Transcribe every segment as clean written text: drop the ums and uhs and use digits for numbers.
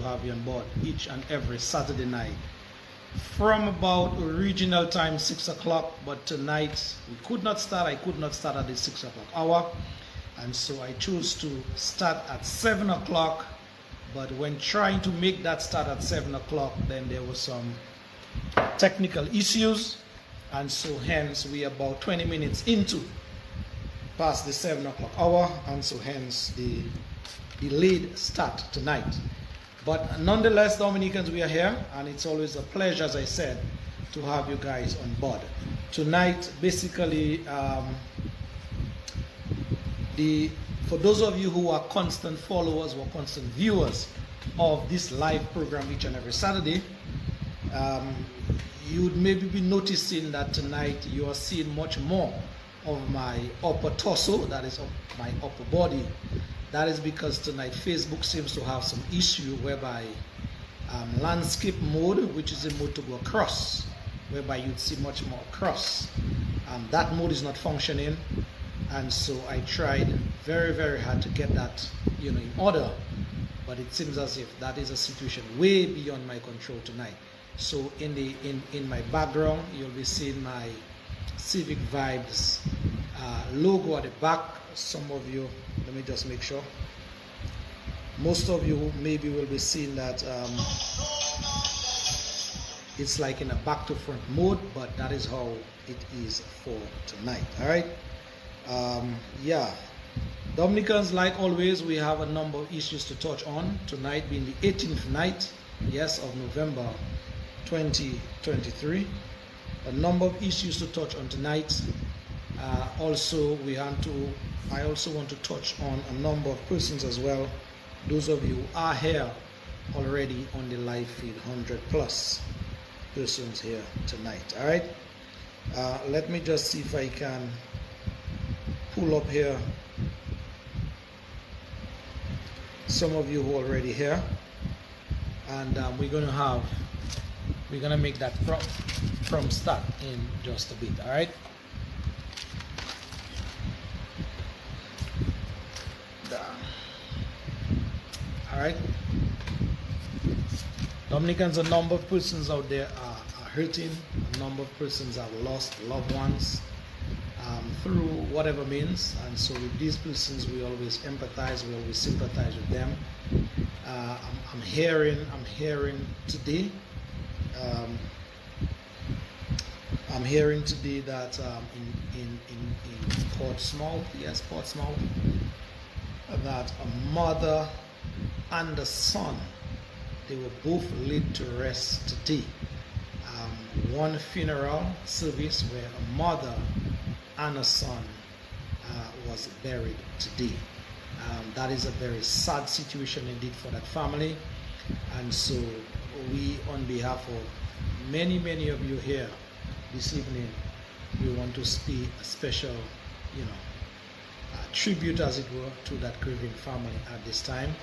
have you on board each and every Saturday night from about original time 6 o'clock, but tonight we could not start. I could not start at the 6 o'clock hour, and so I chose to start at 7 o'clock. But when trying to make that start at 7 o'clock, then there were some technical issues, and so hence we are about 20 minutes into past the 7 o'clock hour, and so hence the delayed start tonight. But nonetheless, Dominicans, we are here, and it's always a pleasure, as I said, to have you guys on board. Tonight, basically, for those of you who are constant followers or constant viewers of this live program each and every Saturday, you would maybe be noticing that tonight you are seeing much more of my upper torso, that is my upper body. That is because tonight Facebook seems to have some issue whereby landscape mode, which is a mode to go across, whereby you'd see much more across, that mode is not functioning, and so I tried very, very hard to get that in order, but it seems as if that is a situation way beyond my control tonight. So in my background, you'll be seeing my Civic Vibes logo at the back. Some of you, let me just make sure, most of you maybe will be seeing that it's like in a back to front mode, but that is how it is for tonight. All right. Yeah, Dominicans, like always, we have a number of issues to touch on tonight, being the 18th night, yes, of November 2023. A number of issues to touch on tonight. Also, I also want to touch on a number of persons as well. Those of you who are here already on the live feed, 100 plus persons here tonight. All right. Let me just see if I can pull up here some of you who are already here, and we're gonna make that from start in just a bit. All right. All right. Dominicans, a number of persons out there are hurting. A number of persons have lost loved ones through whatever means, and so with these persons we always empathize, we always sympathize with them. I'm hearing today that in Portsmouth, yes, Portsmouth, that a mother and a son, they were both laid to rest today. One funeral service where a mother and a son was buried today. That is a very sad situation indeed for that family, and so we, on behalf of many of you here this evening, we want to pay a special tribute, as it were, to that grieving family at this time.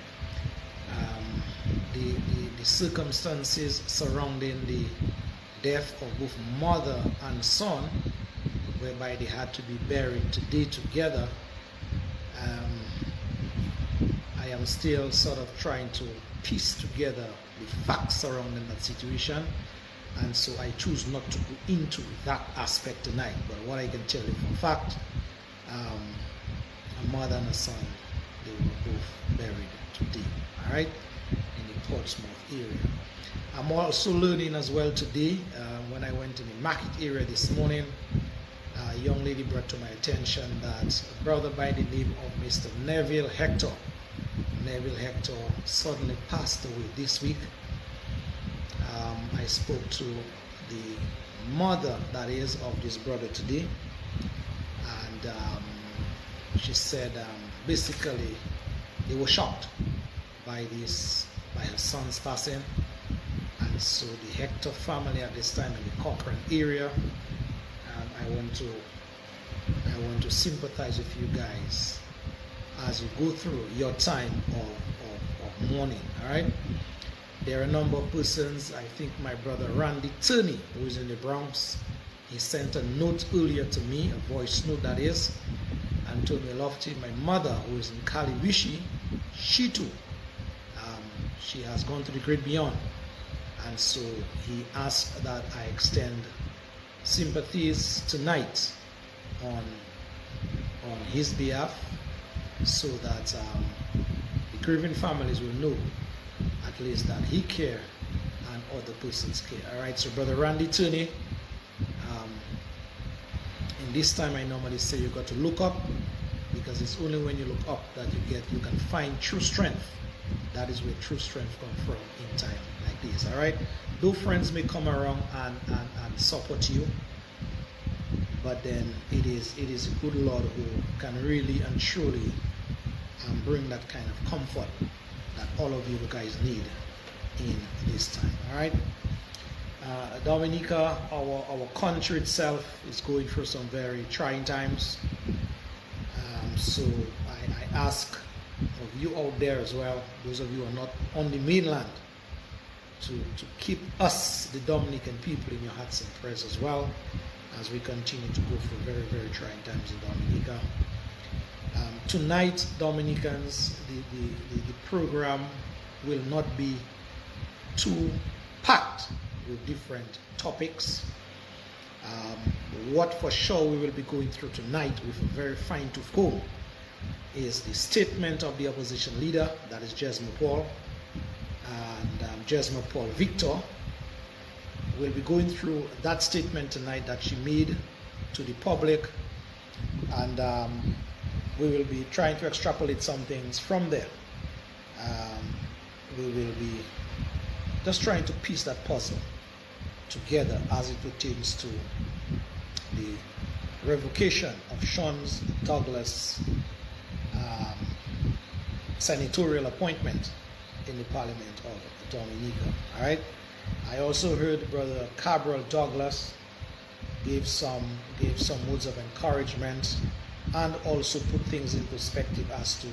The circumstances surrounding the death of both mother and son, whereby they had to be buried today together, I am still sort of trying to piece together the facts surrounding that situation, and so I choose not to go into that aspect tonight. But what I can tell you for a fact, a mother and a son, they were both buried today, all right, in the Portsmouth area. I'm also learning as well today, when I went to the market area this morning, a young lady brought to my attention that a brother by the name of Mr. Neville Hector suddenly passed away this week. I spoke to the mother, that is, of this brother today, and she said basically they were shocked by her son's passing, and so the Hector family at this time in the Cochrane area, I want to sympathize with you guys as you go through your time of mourning. All right. There are a number of persons. I think my brother Randy Turney, who is in the Bronx, he sent a note earlier to me, a voice note that is, and told me, Lofty, my mother, who is in Kaliwishi, she too, She has gone to the great beyond. And so he asked that I extend sympathies tonight on his behalf, so that the grieving families will know at least that he care and other persons care. All right, so Brother Randy Turney, in this time I normally say you got to look up, because it's only when you look up that you can find true strength. That is where true strength comes from in time like this. All right, though friends may come around and support you, but then it is a good Lord who can really and truly bring that kind of comfort that all of you guys need in this time. All right, Dominica, our country itself is going through some very trying times. So I ask of you out there as well, those of you who are not on the mainland, to keep us, the Dominican people, in your hearts and prayers as well, as we continue to go through very, very trying times in Dominica. Tonight, Dominicans, the program will not be too packed with different topics. What for sure we will be going through tonight with a very fine-tooth comb is the statement of the opposition leader, that is Jesmo Paul, and Jesmo Paul Victor. We'll be going through that statement tonight that she made to the public, and we will be trying to extrapolate some things from there. We will be just trying to piece that puzzle together as it pertains to the revocation of Sean's Douglas senatorial appointment in the Parliament of Dominica. All right. I also heard Brother Cabral Douglas gave some words of encouragement, and also put things in perspective as to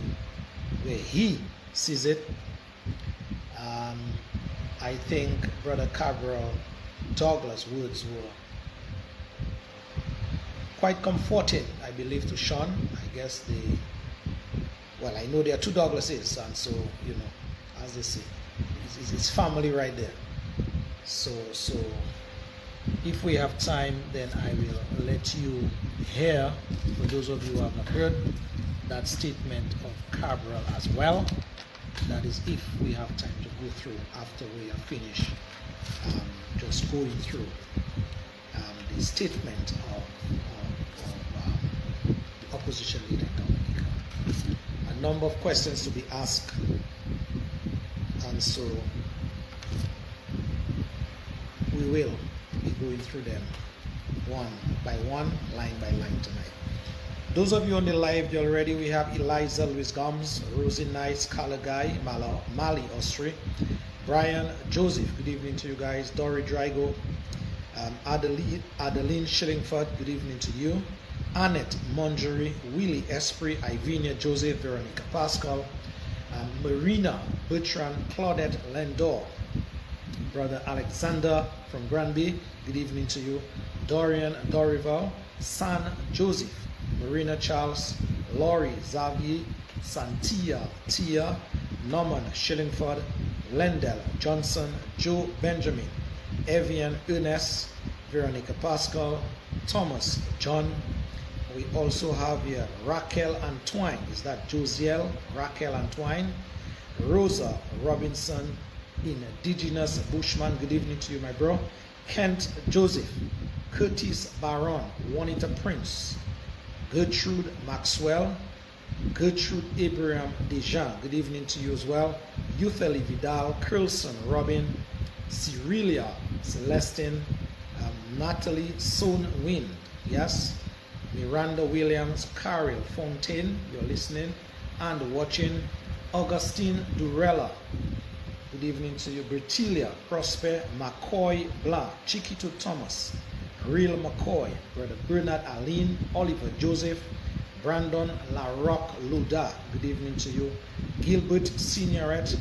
where he sees it. I think Brother Cabral Douglas' words were quite comforting, I believe, to Sean. I guess I know there are two Douglases, and so, you know, as they say, it's family right there. So if we have time, then I will let you hear, for those of you who have not heard, that statement of Cabral as well. That is, if we have time to go through after we have finished just going through the statement of the opposition leader in Dominica. A number of questions to be asked, and so we will be going through them one by one, line by line tonight. Those of you on the live already, we have Eliza Louis Gomes, Rosie Nice, Kalagai, Mali Ostri, Brian Joseph, good evening to you guys, Dory Drago, Adeline Shillingford, good evening to you, Annette Mongery, Willie Esprit, Ivinia Joseph, Veronica Pascal, Marina Bertrand, Claudette Lendor, Brother Alexander from Granby, good evening to you, Dorian Dorival, San Joseph, Marina Charles, Laurie Xavier, Santia Tia, Norman Shillingford, Lendell Johnson, Joe Benjamin, Evian Ernest, Veronica Pascal, Thomas John. We also have here Raquel Antoine. Is that Josiel? Raquel Antoine, Rosa Robinson, Indigenous Bushman. Good evening to you, my bro. Kent Joseph, Curtis Baron, Juanita Prince, Gertrude Maxwell, Gertrude Abraham Dejean, good evening to you as well. Eutheli Vidal, Curlson Robin, Cyrilia Celestine, Natalie Soon Wind, yes, Miranda Williams, Carol Fontaine, you're listening and watching. Augustine Durella, good evening to you. Bertilia Prosper, McCoy Blanc, Chiquito Thomas, Real McCoy, Brother Bernard Aline, Oliver Joseph, Brandon LaRoque Luda, good evening to you. Gilbert Signoret,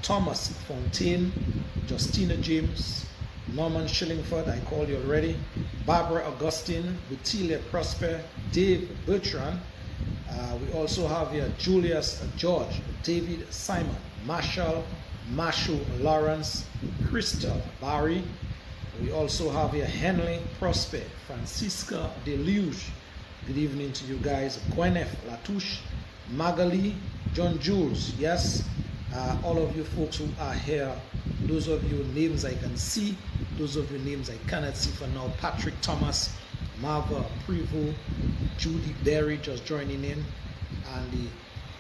Thomas Fontaine, Justina James, Norman Shillingford, I called you already, Barbara Augustine, Butilia Prosper, Dave Bertrand. We also have here Julius George, David Simon, Marshall Lawrence, Crystal Barry. We also have here Henley Prosper, Francisca Deluge. Good evening to you guys. Gwyneth Latouche, Magali, John Jules. Yes, all of you folks who are here, those of you names I can see, those of you names I cannot see for now. Patrick Thomas, Marva Prevo, Judy Berry just joining in, and the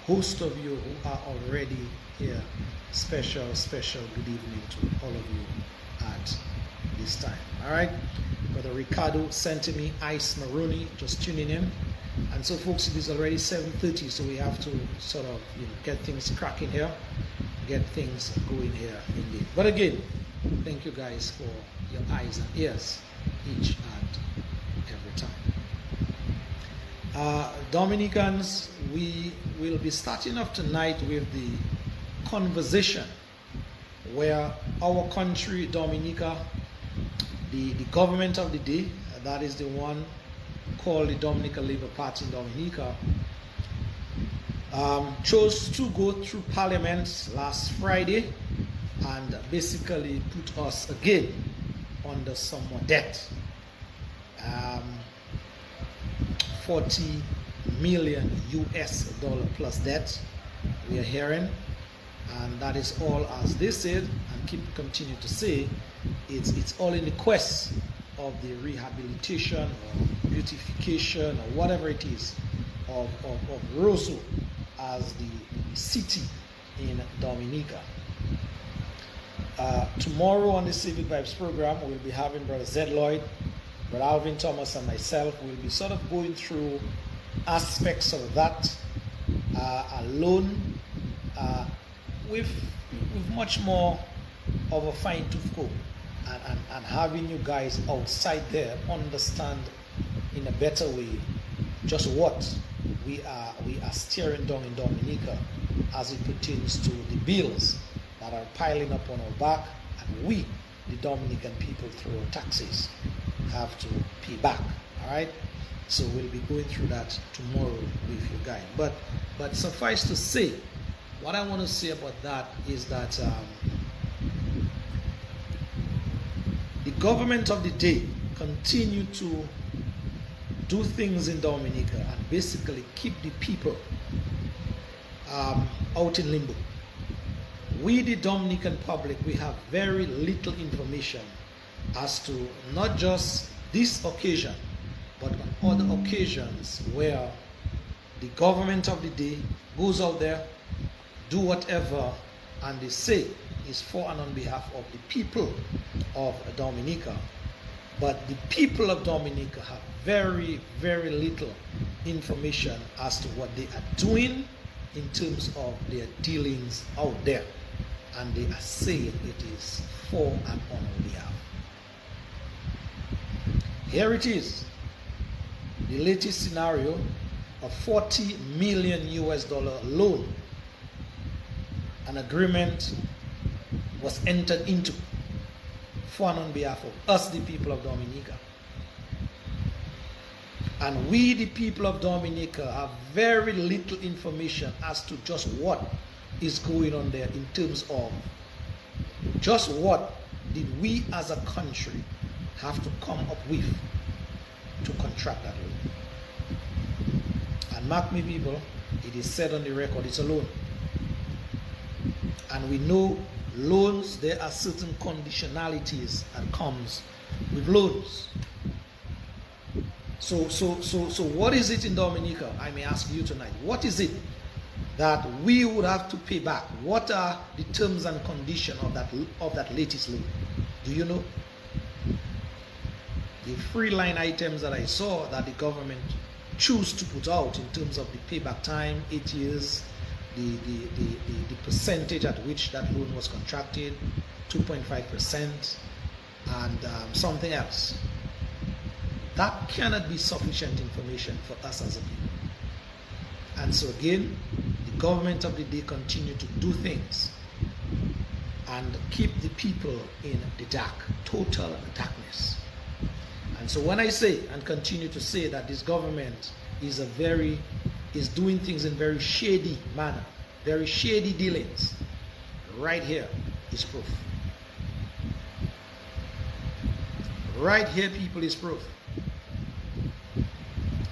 host of you who are already here. Special good evening to all of you at this time. All right, Brother Ricardo sent me Ice Maroney just tuning in, and so folks, it is already 7:30, so we have to sort of get things cracking here, get things going here indeed. But again, thank you guys for your eyes and ears each and every time. Dominicans, we will be starting off tonight with the conversation where our country, Dominica, the government of the day, that is the one called the Dominican Labour Party in Dominica, chose to go through Parliament last Friday and basically put us again under some more debt. 40 million US dollar plus debt we are hearing, and that is all, as they said and continue to say, it's all in the quest of the rehabilitation or beautification or whatever it is of Roseau as the city in Dominica. Tomorrow on the Civic Vibes program, we'll be having Brother Zed Lloyd, Brother Alvin Thomas, and myself. Will be sort of going through aspects of that alone with much more of a fine-tooth comb, and having you guys outside there understand in a better way just what we are steering down in Dominica as it pertains to the bills that are piling up on our back, and we, the Dominican people, through our taxes, have to pay back. All right, so we'll be going through that tomorrow with you guys. But suffice to say, what I want to say about that is that the government of the day continue to do things in Dominica and basically keep the people out in limbo. We, the Dominican public, we have very little information as to not just this occasion, but on other occasions where the government of the day goes out there, do whatever, and they say is for and on behalf of the people of Dominica. But the people of Dominica have very, very little information as to what they are doing in terms of their dealings out there. And they are saying it is for and on our behalf. Here it is, the latest scenario of 40 million US dollar loan. An agreement was entered into for and on behalf of us, the people of Dominica. And we, the people of Dominica, have very little information as to just what is going on there in terms of just what did we as a country have to come up with to contract that loan. And mark me, people, it is said on the record, it's a loan. And we know loans, there are certain conditionalities that comes with loans. So what is it in Dominica? I may ask you tonight. What is it that we would have to pay back? What are the terms and conditions of that latest loan? Do you know? The free line items that I saw that the government choose to put out in terms of the payback time, 8 years, the percentage at which that loan was contracted, 2.5%, and something else. That cannot be sufficient information for us as a people. And so again, the government of the day continue to do things and keep the people in the dark, total darkness. And so when I say and continue to say that this government is doing things in very shady manner, very shady dealings, right here is proof. Right here, people, is proof.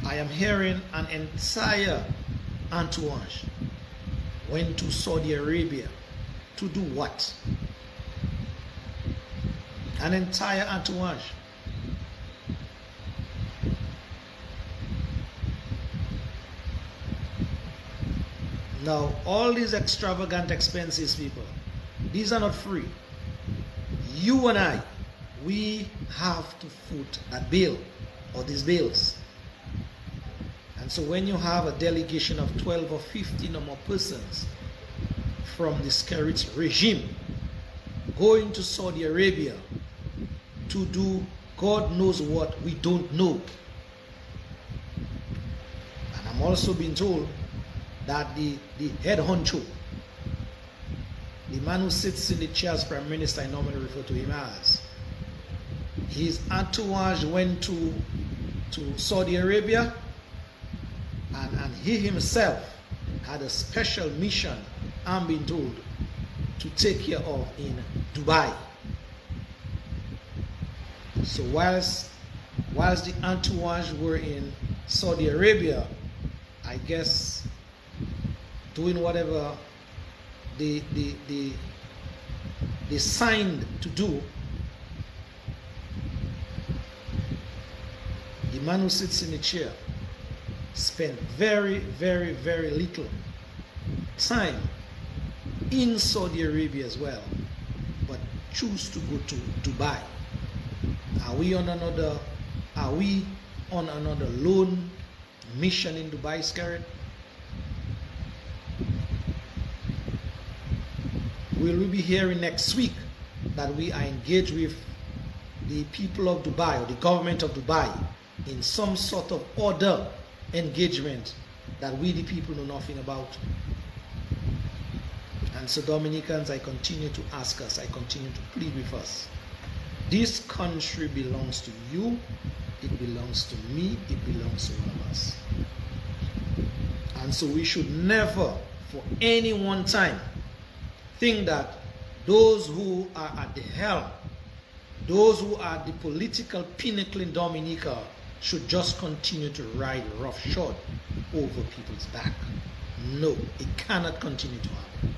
I am hearing an entire entourage went to Saudi Arabia to do what? An entire entourage. Now, all these extravagant expenses, people, these are not free. You and I, we have to foot that bill or these bills. And so when you have a delegation of 12 or 15 or more persons from the Skerrit regime going to Saudi Arabia to do God knows what we don't know. And I'm also being told that the head honcho, the man who sits in the chair as Prime Minister, I normally refer to him as, his entourage went to Saudi Arabia, and he himself had a special mission, I'm being told, to take care of in Dubai. So whilst the entourage were in Saudi Arabia, I guess doing whatever they signed to do, the man who sits in the chair spent very, very, very little time in Saudi Arabia as well, but choose to go to Dubai. Are we on another lone mission in Dubai, Skerrit? Will we be hearing next week that we are engaged with the people of Dubai or the government of Dubai in some sort of order engagement that we the people know nothing about? And so, Dominicans, I continue to ask us, I continue to plead with us. This country belongs to you, it belongs to me, it belongs to all of us. And so we should never, for any one time, think that those who are at the helm, those who are at the political pinnacle in Dominica, should just continue to ride roughshod over people's back. No, it cannot continue to happen.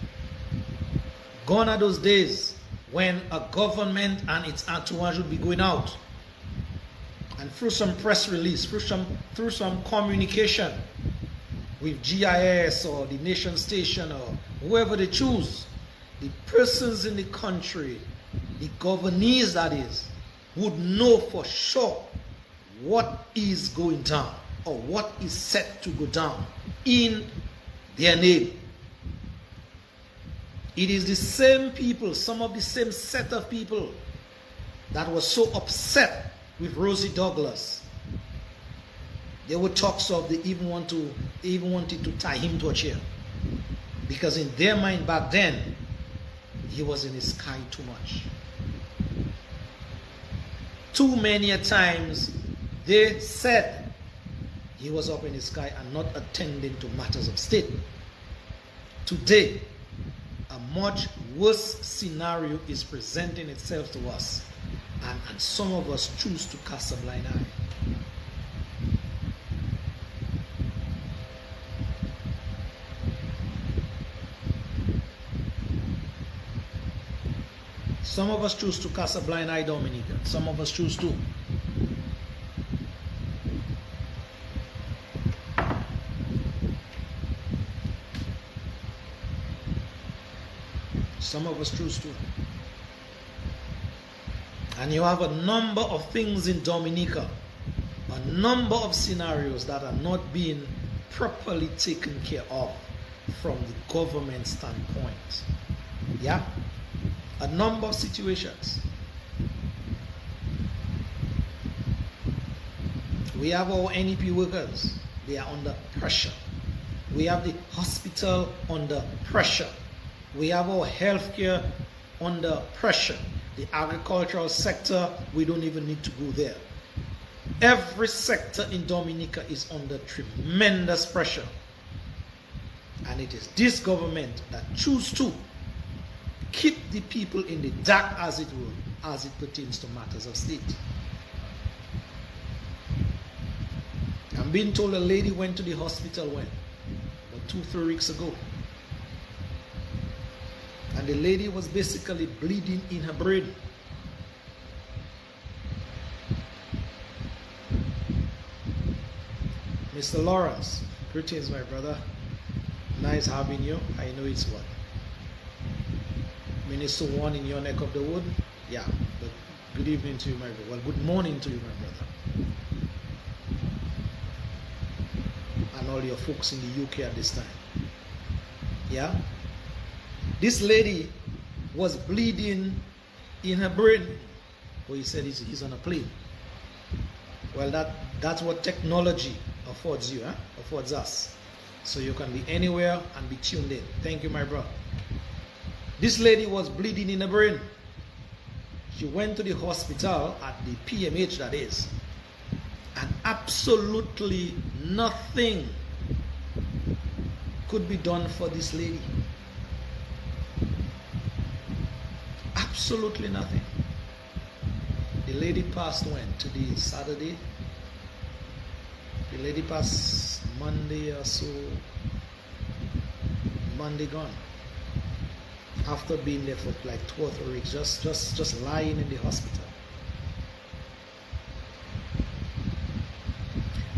Gone are those days when a government and its entourage would be going out and through some press release, through some communication with GIS or the nation station or whoever they choose, the persons in the country, the governees that is, would know for sure what is going down or what is set to go down in their name. It is the same people, some of the same set of people that were so upset with Rosie Douglas. There were talks of they even wanted to tie him to a chair, because in their mind back then he was in the sky too much. Too many a times they said he was up in the sky and not attending to matters of state. Today, a much worse scenario is presenting itself to us, and some of us choose to cast a blind eye. Some of us choose to cast a blind eye, Dominica. Some of us choose to. Some of us choose to. And you have a number of things in Dominica, a number of scenarios that are not being properly taken care of from the government standpoint. Yeah? A number of situations. We have our NEP workers, they are under pressure. We have the hospital under pressure. We have our healthcare under pressure. The agricultural sector, we don't even need to go there. Every sector in Dominica is under tremendous pressure. And it is this government that choose to keep the people in the dark, as it were, as it pertains to matters of state. I'm being told a lady went to the hospital when? About 2-3 weeks ago. And the lady was basically bleeding in her brain. Mr. Lawrence, greetings, my brother. Nice having you. I know it's what? Minister 1 in your neck of the wood? Yeah, but good evening to you, my brother. Well, good morning to you, my brother. And all your folks in the UK at this time. Yeah? This lady was bleeding in her brain. Well, he said he's on a plane. Well, that's what technology affords you, affords us. So you can be anywhere and be tuned in. Thank you, my brother. This lady was bleeding in her brain. She went to the hospital at the PMH, that is, and absolutely nothing could be done for this lady. Absolutely nothing. The lady passed when? To the Saturday. The lady passed Monday or so. Monday gone. After being there for like 2 or 3 weeks, just lying in the hospital.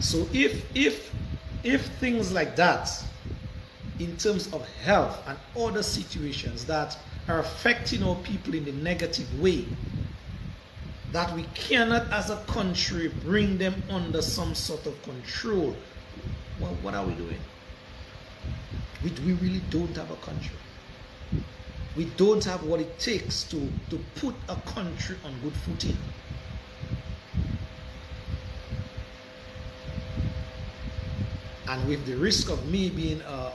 So if things like that, in terms of health and other situations that are affecting our people in a negative way, that we cannot as a country bring them under some sort of control, well, what are we doing? We really don't have a country. We don't have what it takes to put a country on good footing. And with the risk of me being a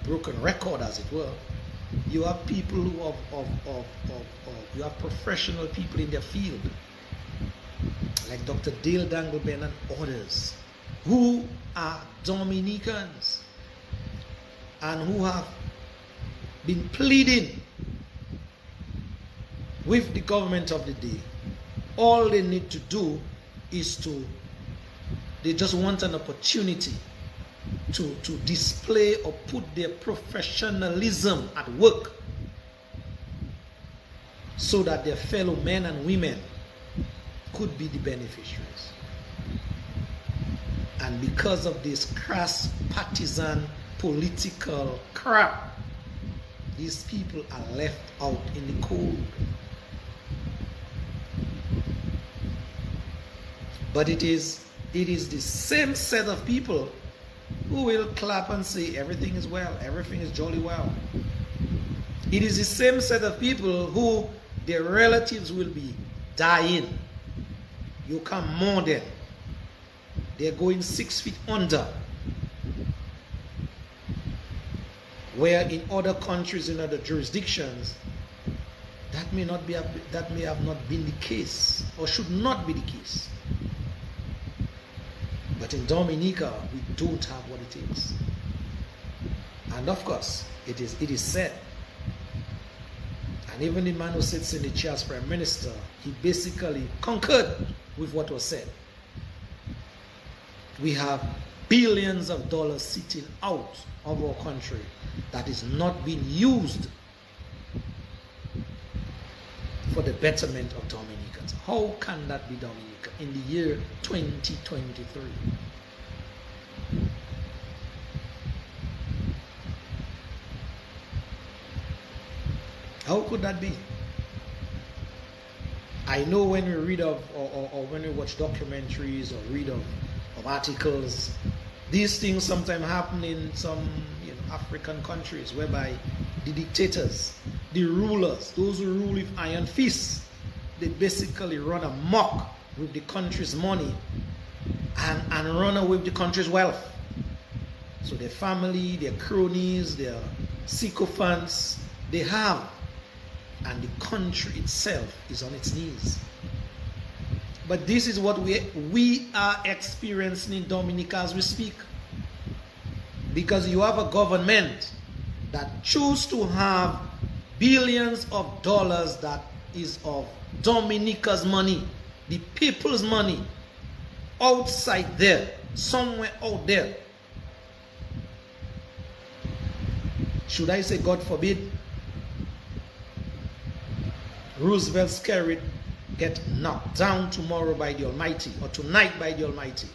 broken record, as it were, you have people who you have professional people in their field, like Dr. Dale Dangleben and others, who are Dominicans and who have been pleading with the government of the day. All they need to do is they just want an opportunity to display or put their professionalism at work so that their fellow men and women could be the beneficiaries. And because of this crass partisan political crap, these people are left out in the cold. But it is the same set of people who will clap and say everything is well, everything is jolly well. It is the same set of people who their relatives will be dying. You can't mourn them. They're going 6 feet under. Where in other countries, in other jurisdictions, that may have not been the case, or should not be the case. But in Dominica, we don't have what it takes. And of course, it is said, and even the man who sits in the chair as Prime Minister, he basically concurred with what was said. We have billions of dollars sitting out of our country that is not being used for the betterment of Dominicans. How can that be, Dominica, in the year 2023? How could that be? I know when we read of or when we watch documentaries or read of articles, these things sometimes happen in some African countries whereby the dictators, the rulers, those who rule with iron fists, they basically run amok with the country's money and run away with the country's wealth. So their family, their cronies, their sycophants, they have, and the country itself is on its knees. But this is what we are experiencing in Dominica as we speak. Because you have a government that choose to have billions of dollars that is of Dominica's money, the people's money, outside there, somewhere out there. Should I say, God forbid, Roosevelt Skerrit get knocked down tomorrow by the Almighty, or tonight by the Almighty.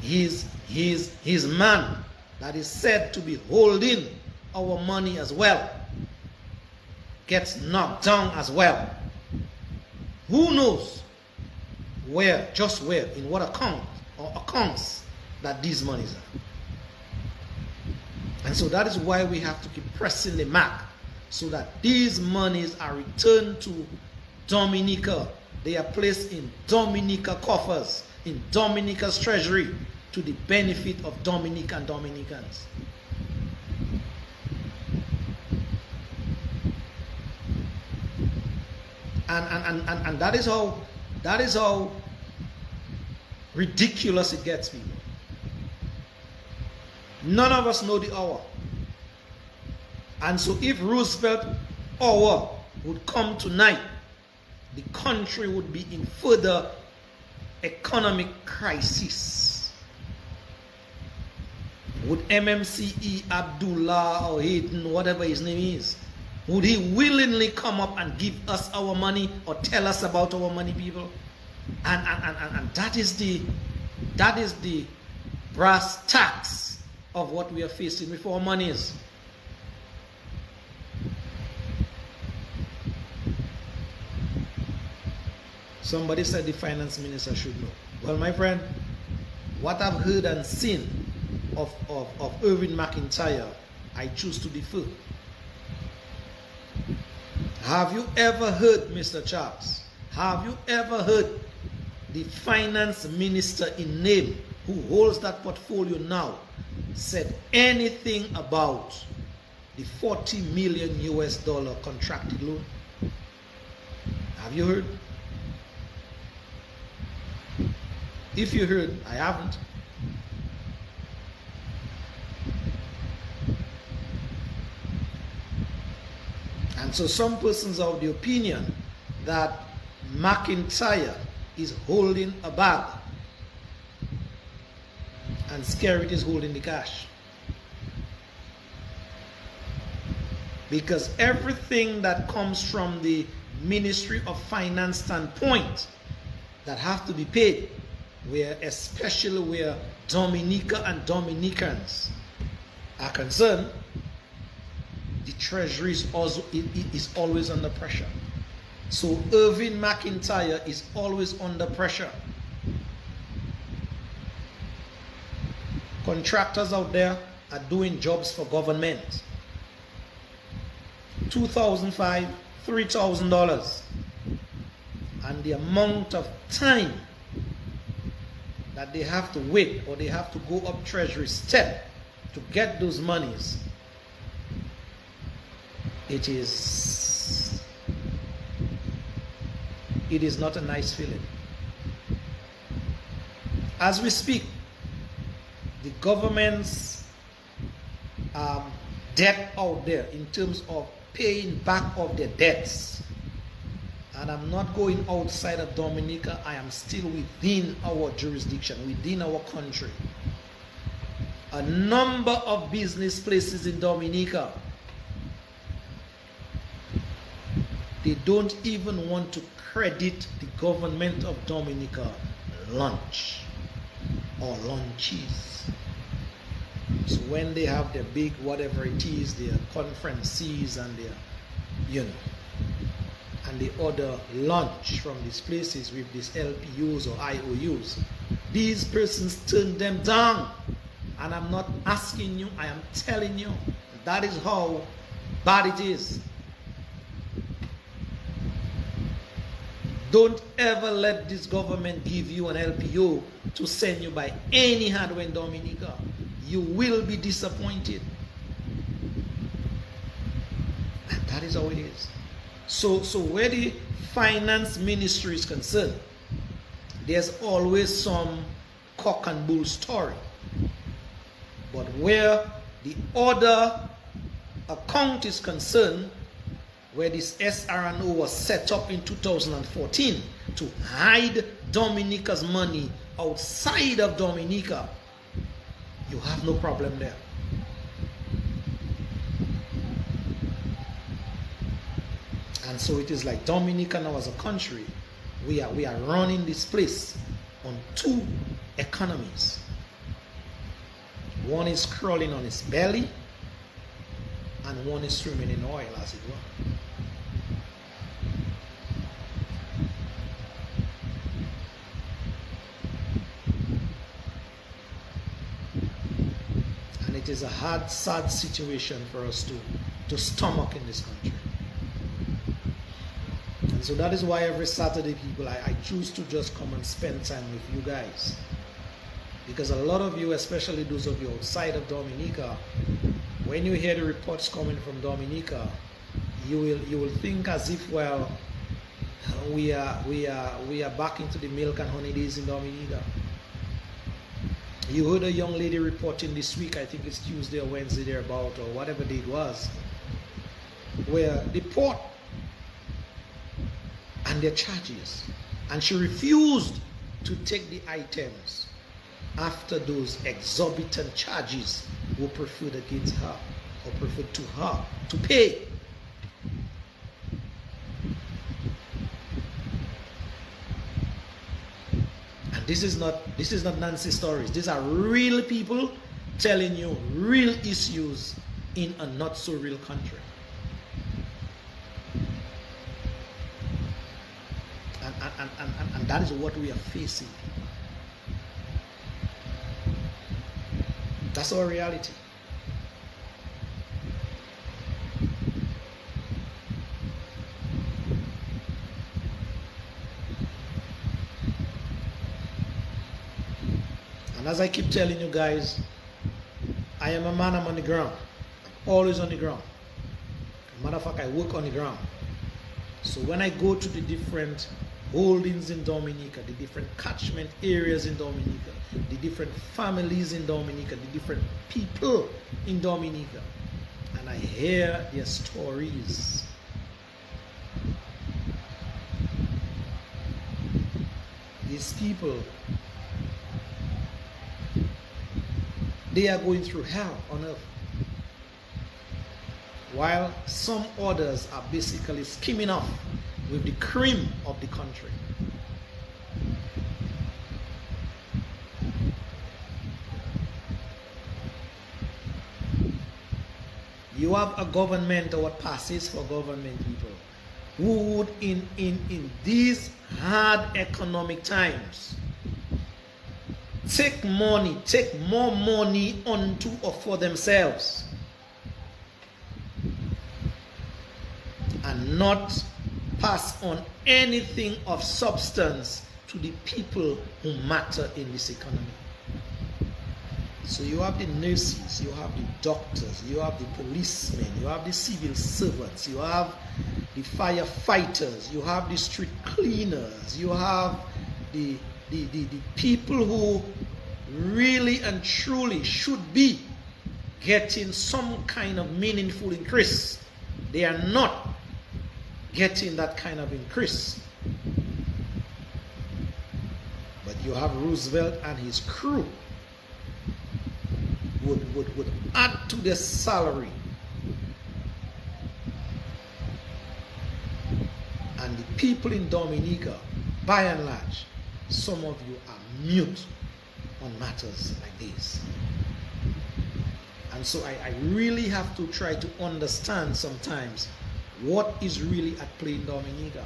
His man that is said to be holding our money as well gets knocked down as well. Who knows where, just where, in what account or accounts that these monies are. And so that is why we have to keep pressing the mark, so that these monies are returned to Dominica. They are placed in Dominica coffers, in Dominica's treasury, to the benefit of Dominica and Dominicans. And that is how ridiculous it gets, people. None of us know the hour. And so if Roosevelt hour would come tonight, the country would be in further economic crisis. Would MMCE Abdullah or Hayden, whatever his name is, would he willingly come up and give us our money or tell us about our money, people? And that is the brass tacks of what we are facing with our monies. Somebody said the finance minister should know. Well, my friend, what I've heard and seen of Irving McIntyre, I choose to defer. Have you ever heard, Mr. Charles, have you ever heard the finance minister in name who holds that portfolio now said anything about the $40 million US contracted loan? Have you heard? If you heard, I haven't. And so some persons are of the opinion that McIntyre is holding a bag and Skerrit is holding the cash. Because everything that comes from the Ministry of Finance standpoint that have to be paid, especially where Dominica and Dominicans are concerned, the treasury is always under pressure. So Irving McIntyre is always under pressure. Contractors out there are doing jobs for government. $2,500, $3,000. And the amount of time that they have to wait, or they have to go up treasury step to get those monies, it is not a nice feeling. As we speak, the government's debt out there in terms of paying back of their debts, and I'm not going outside of Dominica, I am still within our jurisdiction, within our country. A number of business places in Dominica, they don't even want to credit the government of Dominica lunch or lunches. So when they have their big whatever it is, their conferences and their, and they order lunch from these places with these LPUs or IOUs, these persons turn them down. And I'm not asking you, I am telling you, that is how bad it is. Don't ever let this government give you an LPO to send you by any hardware in Dominica. You will be disappointed. And that is how it is. So where the finance ministry is concerned, there's always some cock and bull story. But where the other account is concerned, where this SRNO was set up in 2014 to hide Dominica's money outside of Dominica, you have no problem there. And so it is like Dominica now as a country, we are running this place on two economies. One is crawling on its belly, and one is swimming in oil, as it were. And it is a hard, sad situation for us to stomach in this country. And so that is why every Saturday, people, I choose to just come and spend time with you guys. Because a lot of you, especially those of you outside of Dominica, when you hear the reports coming from Dominica, you will think as if, well, we are back into the milk and honey days in Dominica. You heard a young lady reporting this week, I think it's Tuesday or Wednesday thereabout, or whatever day it was, where the port and their charges, and she refused to take the items after those exorbitant charges were preferred against her, or preferred to her to pay. And this is not Nancy stories. These are real people telling you real issues in a not so real country. And that is what we are facing. That's our reality. And as I keep telling you guys, I am a man, I'm on the ground. I'm always on the ground. As a matter of fact, I work on the ground. So when I go to the different holdings in Dominica, the different catchment areas in Dominica, the different families in Dominica, the different people in Dominica, and I hear their stories, these people, they are going through hell on earth, while some others are basically skimming off with the cream of the country. You have a government, or what passes for government people, who would in these hard economic times take more money onto or for themselves, and not pass on anything of substance to the people who matter in this economy. So you have the nurses, you have the doctors, you have the policemen, you have the civil servants, you have the firefighters, you have the street cleaners, you have the people who really and truly should be getting some kind of meaningful increase. They are not getting that kind of increase. But you have Roosevelt and his crew would add to their salary, and the people in Dominica, by and large, some of you are mute on matters like this. And so I really have to try to understand sometimes what is really at play in Dominica.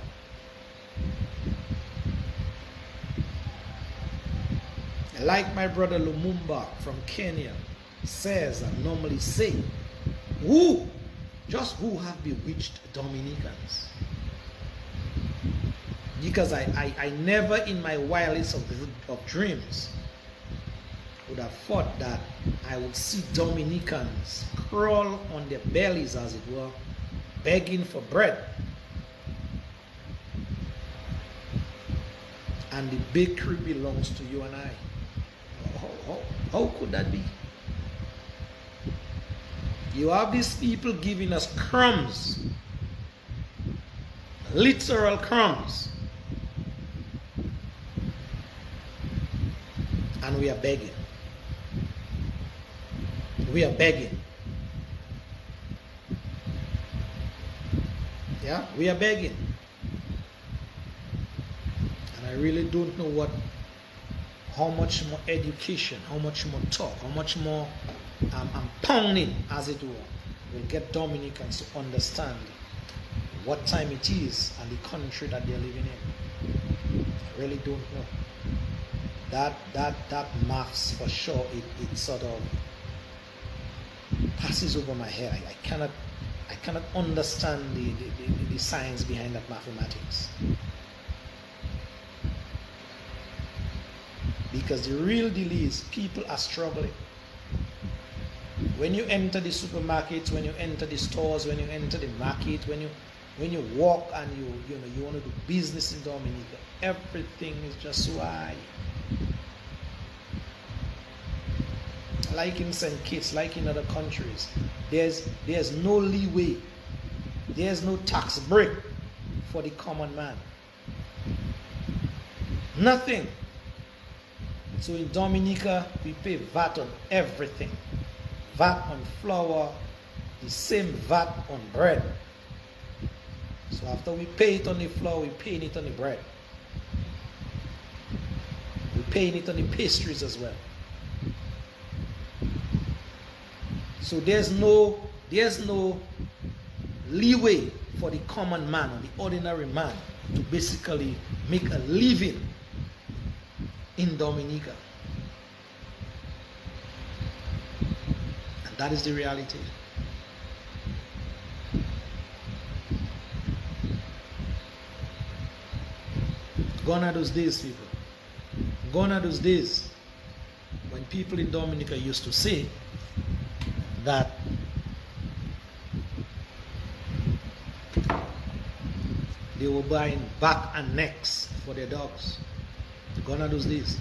Like my brother Lumumba from Kenya says and normally say, who have bewitched Dominicans? Because I never in my wildest of dreams would have thought that I would see Dominicans crawl on their bellies, as it were, begging for bread. And the bakery belongs to you and I. How could that be? You have these people giving us crumbs, literal crumbs, and we are begging. We are begging. Yeah, we are begging. And I really don't know how much more education, how much more talk, how much more pounding, as it were, will get Dominicans to understand what time it is and the country that they're living in. I really don't know. That maths for sure, it sort of passes over my head. I cannot understand the science behind that mathematics. Because the real deal is people are struggling. When you enter the supermarkets, when you enter the stores, when you enter the market, when you walk and you want to do business in Dominica, everything is just so high. Like in St. Kitts, like in other countries, there's no leeway, there's no tax break for the common man. Nothing. So in Dominica, we pay VAT on everything. VAT on flour, the same VAT on bread. So after we pay it on the flour, we pay it on the bread. We pay it on the pastries as well. So there's no leeway for the common man or the ordinary man to basically make a living in Dominica. And that is the reality. Gone are those days, people. Gone are those days when people in Dominica used to say that they were buying back and necks for their dogs. Gone are those days.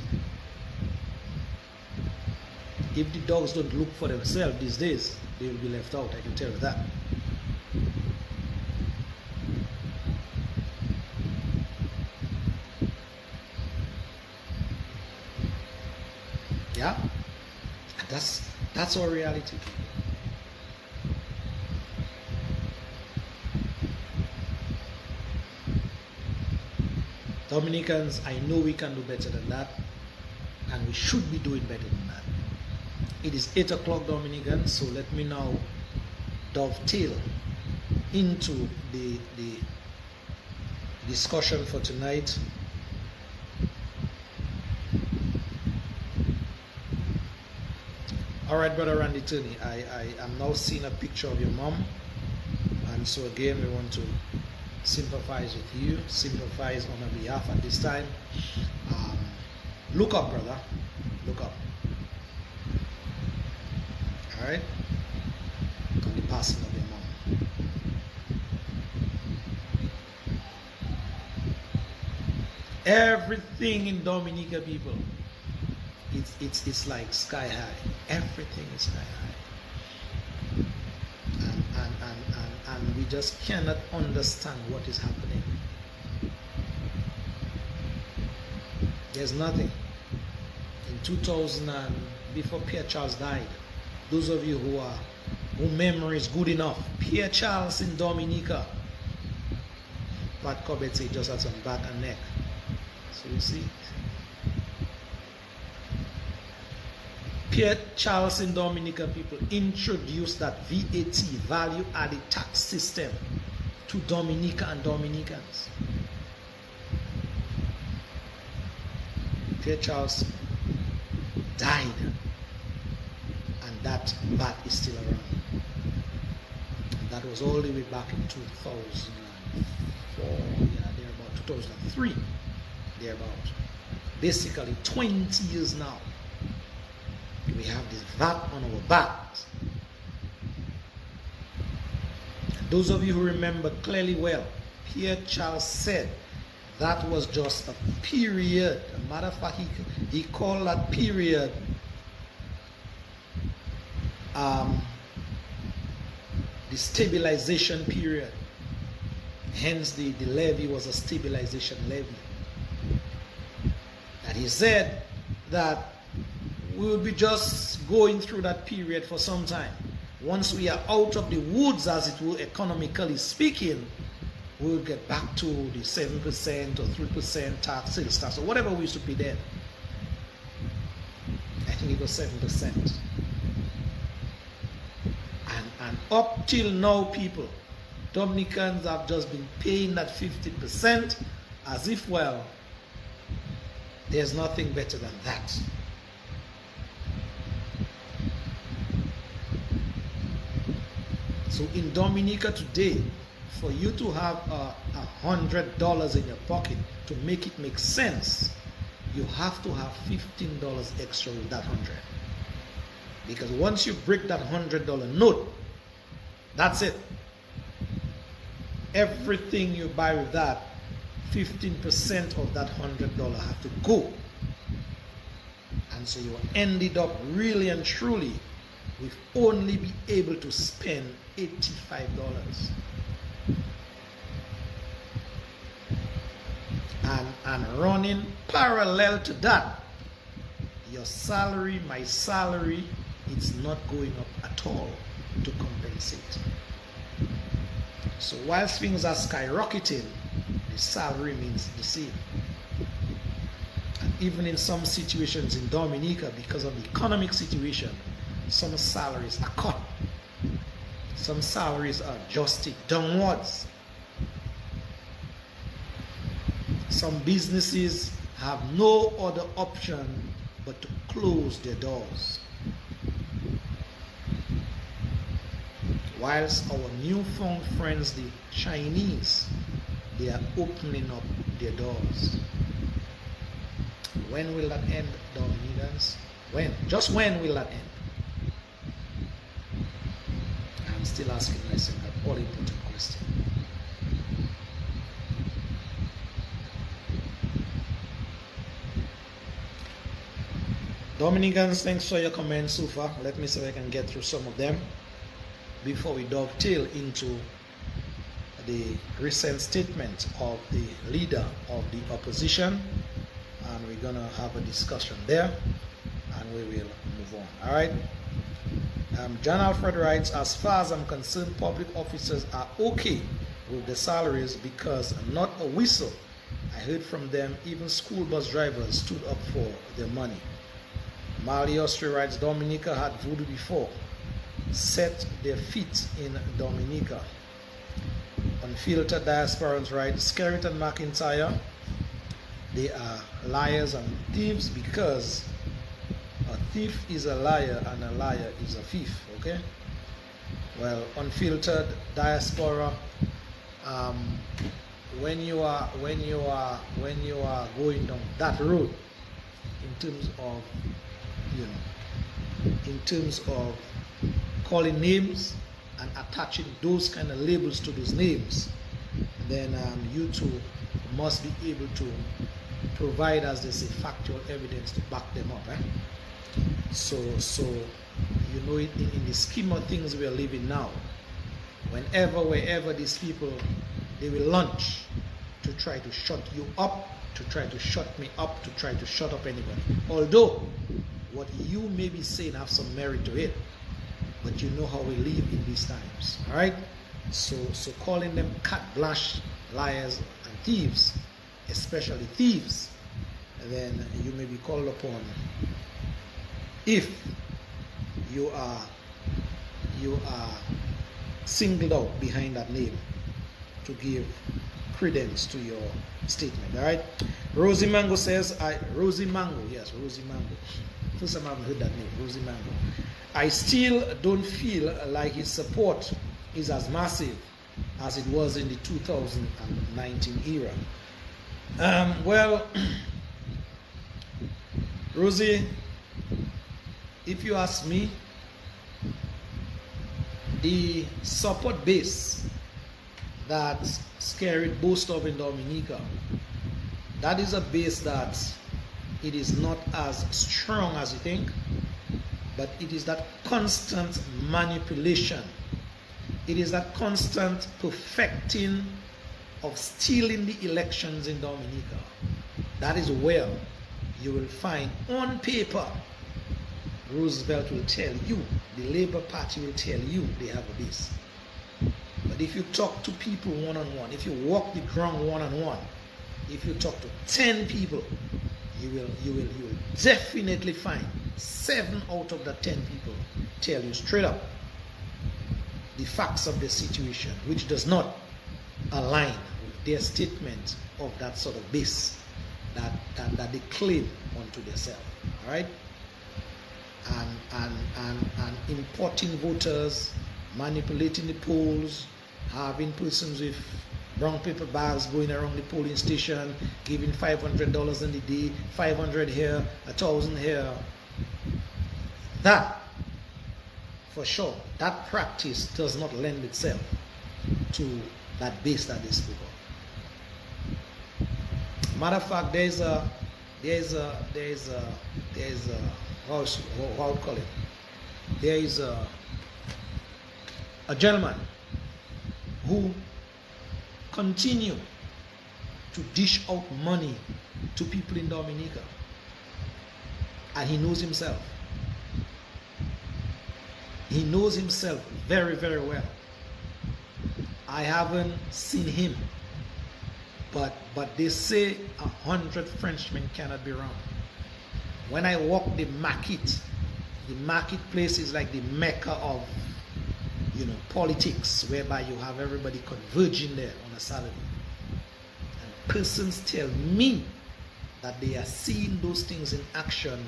If the dogs don't look for themselves these days, they will be left out, I can tell you that. Yeah? And that's our reality. Dominicans, I know we can do better than that, and we should be doing better than that. It is 8 o'clock, Dominicans, so let me now dovetail into the discussion for tonight. All right, Brother Randy Turney, I am now seeing a picture of your mom, and so again we want to sympathize with you, sympathize on her behalf at this time. Look up, brother, look up. All right, on the passing of your mom. Everything in Dominica, people, it's like sky high. Everything is sky high. And we just cannot understand what is happening. There's nothing. In 2000 and before Pierre Charles died, those of you who memory is good enough, Pierre Charles in Dominica, Pat Cobbett said just had some back and neck. So you see, Pierre Charles in Dominica, people, introduced that VAT, value added tax system, to Dominica and Dominicans. Pierre Charles died, and that VAT is still around. And that was all the way back in 2004, thereabout, 2003, thereabout. Basically 20 years now. We have this VAT on our backs. And those of you who remember clearly well, Pierre Charles said that was just a period. As a matter of fact, he called that period stabilization period. Hence the levy was a stabilization levy. And he said that we will be just going through that period for some time. Once we are out of the woods, as it will, economically speaking, we'll get back to the 7% or 3% tax, sales tax, or whatever we used to pay then. I think it was 7%. And up till now, people, Dominicans have just been paying that 50% as if, well, there's nothing better than that. So in Dominica today, for you to have $100 in your pocket, to make it make sense, you have to have $15 extra with that 100. Because once you break that $100 note, that's it. Everything you buy with that, 15% of that $100 have to go. And so you ended up really and truly with only be able to spend $85. And running parallel to that, your salary, my salary, it's not going up at all to compensate. So whilst things are skyrocketing, the salary remains the same. And even in some situations in Dominica, because of the economic situation, some salaries are cut. Some salaries are adjusted downwards. Some businesses have no other option but to close their doors. Whilst our newfound friends, the Chinese, they are opening up their doors. When will that end, Dominicans? When? Just when will that end? I'm still asking myself that all important question. Dominicans, thanks for your comments so far. Let me see if I can get through some of them before we dovetail into the recent statement of the leader of the opposition, and we're gonna have a discussion there and we will move on. All right. John Alfred writes, as far as I'm concerned, public officers are okay with the salaries because not a whistle I heard from them. Even school bus drivers stood up for their money. Mali Austria writes, Dominica had voodoo before, set their feet in Dominica. Unfiltered Diasporans write, Skerritt and McIntyre, they are liars and thieves because a thief is a liar and a liar is a thief. Okay. Well, Unfiltered Diaspora, when you are going down that road, in terms of, you know, in terms of calling names and attaching those kind of labels to those names, then you too must be able to provide, as they say, factual evidence to back them up. So you know, in the scheme of things we are living now, wherever these people, they will launch to try to shut you up, to try to shut me up, to try to shut up anybody. Although what you may be saying have some merit to it, but you know how we live in these times. All right. So calling them carte blanche liars and thieves, especially thieves, then you may be called upon, if you are singled out behind that name, to give credence to your statement. All right. Rosie Mango says, Rosie Mango. First time I haven't heard that name, Rosie Mango. I still don't feel like his support is as massive as it was in the 2019 era. Well, Rosie, if you ask me, the support base that Skerritt boasts of in Dominica, that is a base that it is not as strong as you think, but it is that constant manipulation It is that constant perfecting of stealing the elections in Dominica. That is where you will find on paper, Roosevelt will tell you, the Labour Party will tell you they have a base. But if you talk to people one-on-one, if you walk the ground one-on-one, if you talk to 10 people, you will definitely find 7 out of the 10 people tell you straight up the facts of the situation, which does not align with their statement of that sort of base that they claim onto themselves. All right? And importing voters, manipulating the polls, having persons with brown paper bags going around the polling station, giving $500 in the day, 500 here, 1,000 here. That, for sure, that practice does not lend itself to that base that they spoke of. Matter of fact, there's a how to call it? There is a gentleman who continue to dish out money to people in Dominica, and he knows himself. He knows himself very, very well. I haven't seen him, but they say 100 Frenchmen cannot be wrong. When I walk the marketplace is like the mecca of, politics, whereby you have everybody converging there on a Saturday. And persons tell me that they are seeing those things in action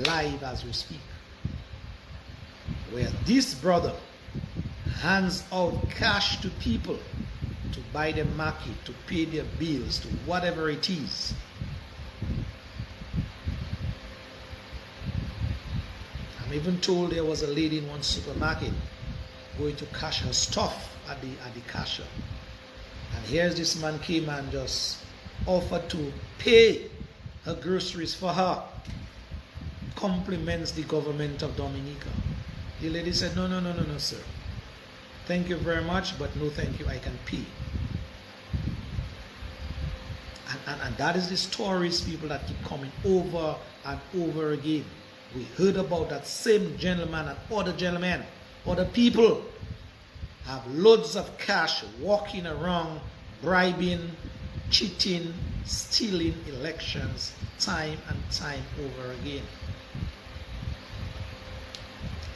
live as we speak. Where this brother hands out cash to people to buy their market, to pay their bills, to whatever it is. I'm even told there was a lady in one supermarket going to cash her stuff at the cashier. And here's this man came and just offered to pay her groceries for her. Compliments the government of Dominica. The lady said, no, sir. Thank you very much, but no thank you, I can pay. And that is the stories, people, that keep coming over and over again. We heard about that same gentleman and other gentlemen, other people have loads of cash walking around, bribing, cheating, stealing elections time and time over again.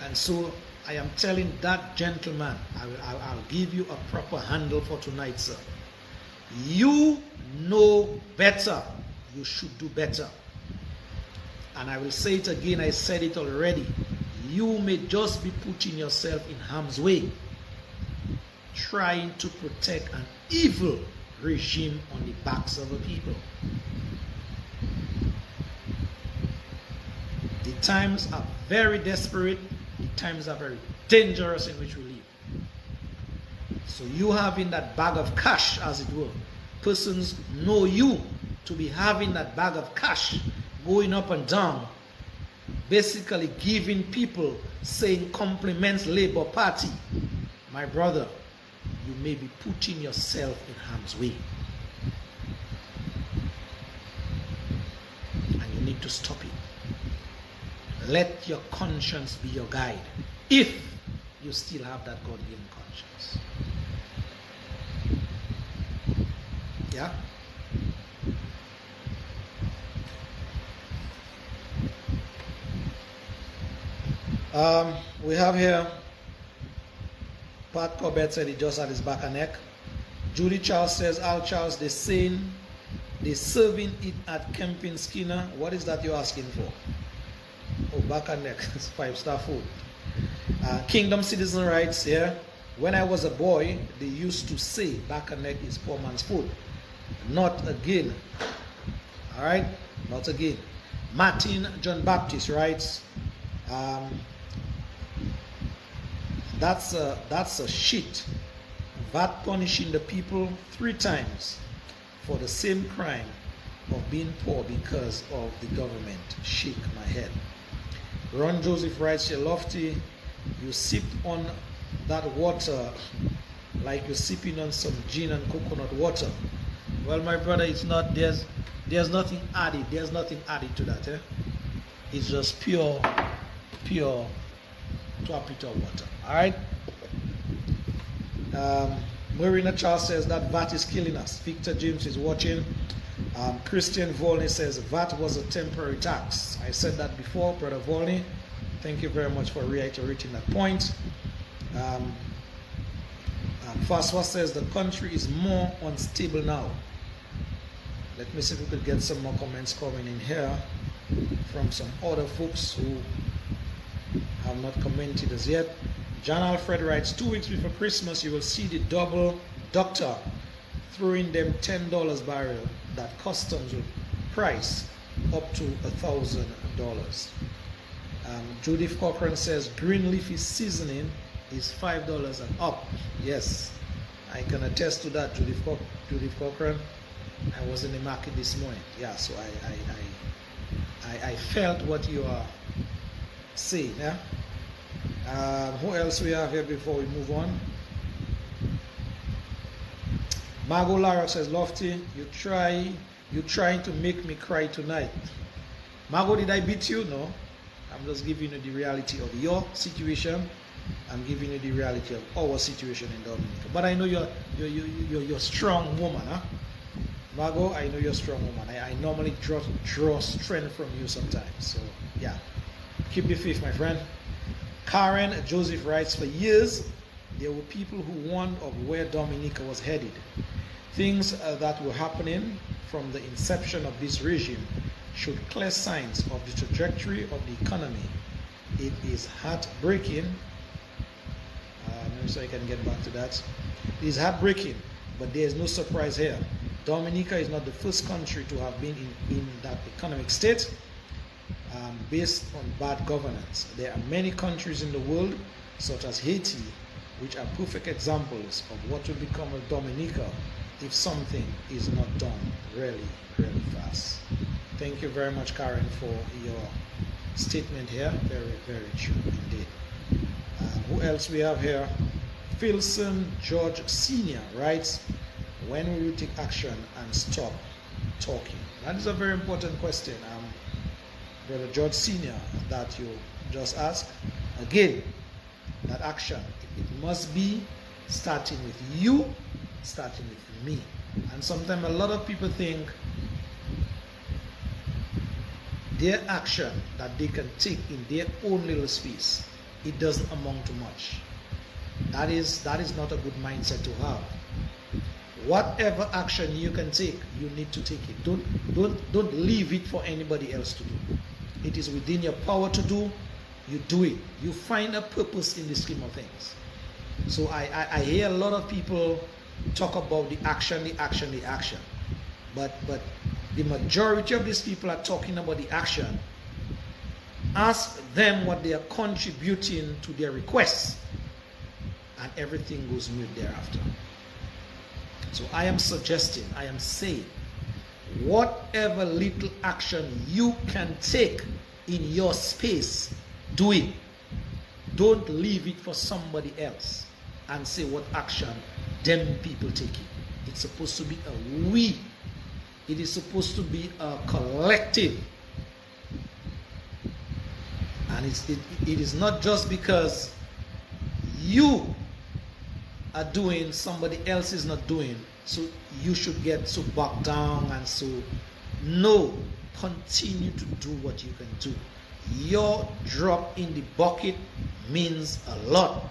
And so I am telling that gentleman, I'll give you a proper handle for tonight, sir. You know better. You should do better. And I will say it again, I said it already. You may just be putting yourself in harm's way, trying to protect an evil regime on the backs of the people. The times are very desperate. The times are very dangerous in which we live. So you having that bag of cash, as it were, persons know you to be having that bag of cash going up and down, basically giving people, saying compliments Labour Party. My brother, you may be putting yourself in harm's way. And you need to stop it. Let your conscience be your guide, if you still have that God-given conscience. Yeah? We have here, Pat Corbett said he just had his back and neck. Judy Charles says, Al Charles, they're serving it at Kempin Skinner. What is that you're asking for? Oh, back and neck. It's 5-star food. Kingdom Citizen writes here, when I was a boy, they used to say back and neck is poor man's food. Not again. All right? Not again. Martin John Baptist writes, that's a shit. VAT punishing the people 3 times for the same crime of being poor because of the government. Shake my head. Ron Joseph writes here, Lofty, you sipped on that water like you're sipping on some gin and coconut water. Well, my brother, it's not, there's nothing added. There's nothing added to that. It's just pure Twapita water. Alright? Marina Charles says that VAT is killing us. Victor James is watching. Christian Volney says VAT was a temporary tax. I said that before, Brother Volney. Thank you very much for reiterating that point. Faswa says the country is more unstable now. Let me see if we could get some more comments coming in here from some other folks who have not commented as yet. John Alfred writes, 2 weeks before Christmas, you will see the double doctor throwing them $10 barrel that customs will price up to $1,000. Judith Cochran says green leafy seasoning is $5 and up. Yes, I can attest to that, Judith Cochran. I was in the market this morning. Yeah, so I felt what you are saying. Yeah. Who else we have here before we move on? Margot Lara says, Lofty, you trying to make me cry tonight. Margot, did I beat you? No. I'm just giving you the reality of your situation. I'm giving you the reality of our situation in Dominica. But I know you're a strong woman, huh? Margot, I know you're a strong woman. I normally draw strength from you sometimes. So yeah. Keep the faith, my friend. Karen Joseph writes, for years there were people who warned of where Dominica was headed. Things that were happening from the inception of this regime showed clear signs of the trajectory of the economy. It is heartbreaking. So I can get back to that. It is heartbreaking, but there is no surprise here. Dominica is not the first country to have been in that economic state based on bad governance. There are many countries in the world, such as Haiti, which are perfect examples of what will become of Dominica if something is not done really, really fast. Thank you very much, Karen, for your statement here. Very, very true indeed. Who else we have here? Philson George Sr. writes, when will you take action and stop talking? That is a very important question, Brother George Sr., that you just asked. Again, that action, it must be starting with you, starting with me. And sometimes a lot of people think their action that they can take in their own little space, it doesn't amount to much. That is not a good mindset to have. Whatever action you can take, you need to take it. Don't leave it for anybody else to do. It is within your power to do. You do it. You find a purpose in the scheme of things. So I hear a lot of people talk about the action. But the majority of these people are talking about the action. Ask them what they are contributing to their requests, and everything goes mute thereafter. So I am suggesting, I am saying, whatever little action you can take in your space, do it. Don't leave it for somebody else and say what action them people take it. It's supposed to be a we. It is supposed to be a collective. And it is not just because you are doing, somebody else is not doing, so you should get so bogged down and so. No, continue to do what you can do. Your drop in the bucket means a lot.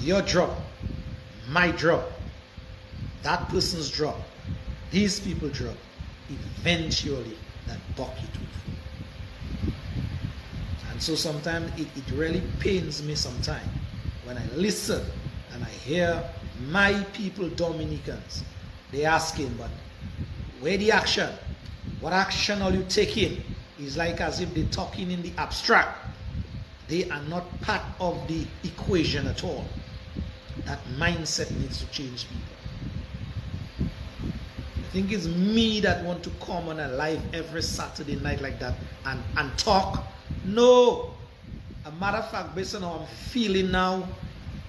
Your drop, my drop, that person's drop, these people drop, eventually that bucket will full. And so sometimes it really pains me sometimes when I listen and I hear my people, Dominicans, they asking, but where the action? What action are you taking? It's like as if they're talking in the abstract. They are not part of the equation at all. That mindset needs to change people. I think it's me that want to come on a live every Saturday night like that and talk. No. A matter of fact, based on how I'm feeling now,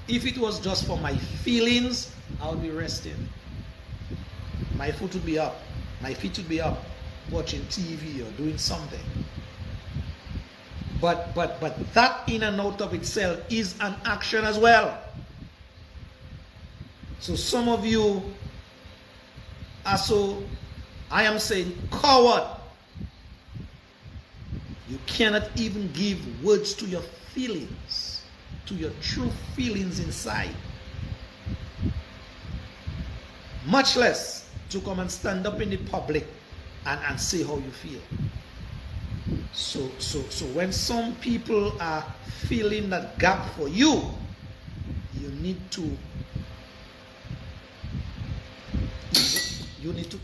if it was just for my feelings, I would be resting. My foot would be up. My feet would be up, watching TV or doing something. But that in and out of itself is an action as well. So some of you are so, I am saying, coward. You cannot even give words to your feelings, to your true feelings inside. Much less to come and stand up in the public and say how you feel. So when some people are filling that gap for you, you need to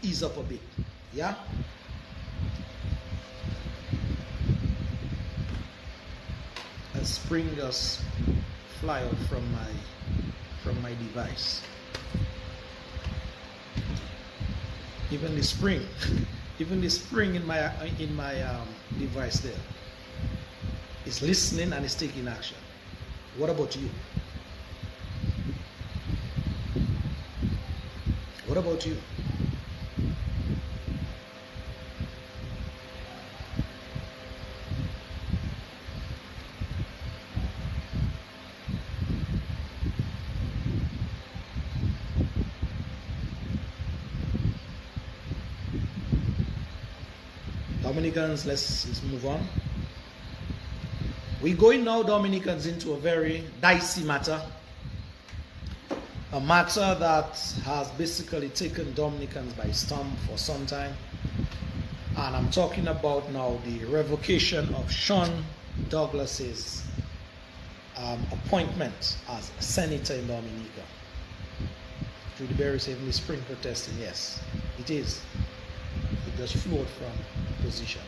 ease up a bit. Yeah? A spring just fly out from my device. Even the spring in my device there is listening and is taking action. What about you? What about you? Dominicans, let's move on. We're going now, Dominicans, into a very dicey matter. A matter that has basically taken Dominicans by storm for some time. And I'm talking about now the revocation of Sean Douglas's appointment as senator in Dominica. Judy Berry saying the spring protesting. Yes, it is. It just flowed from position.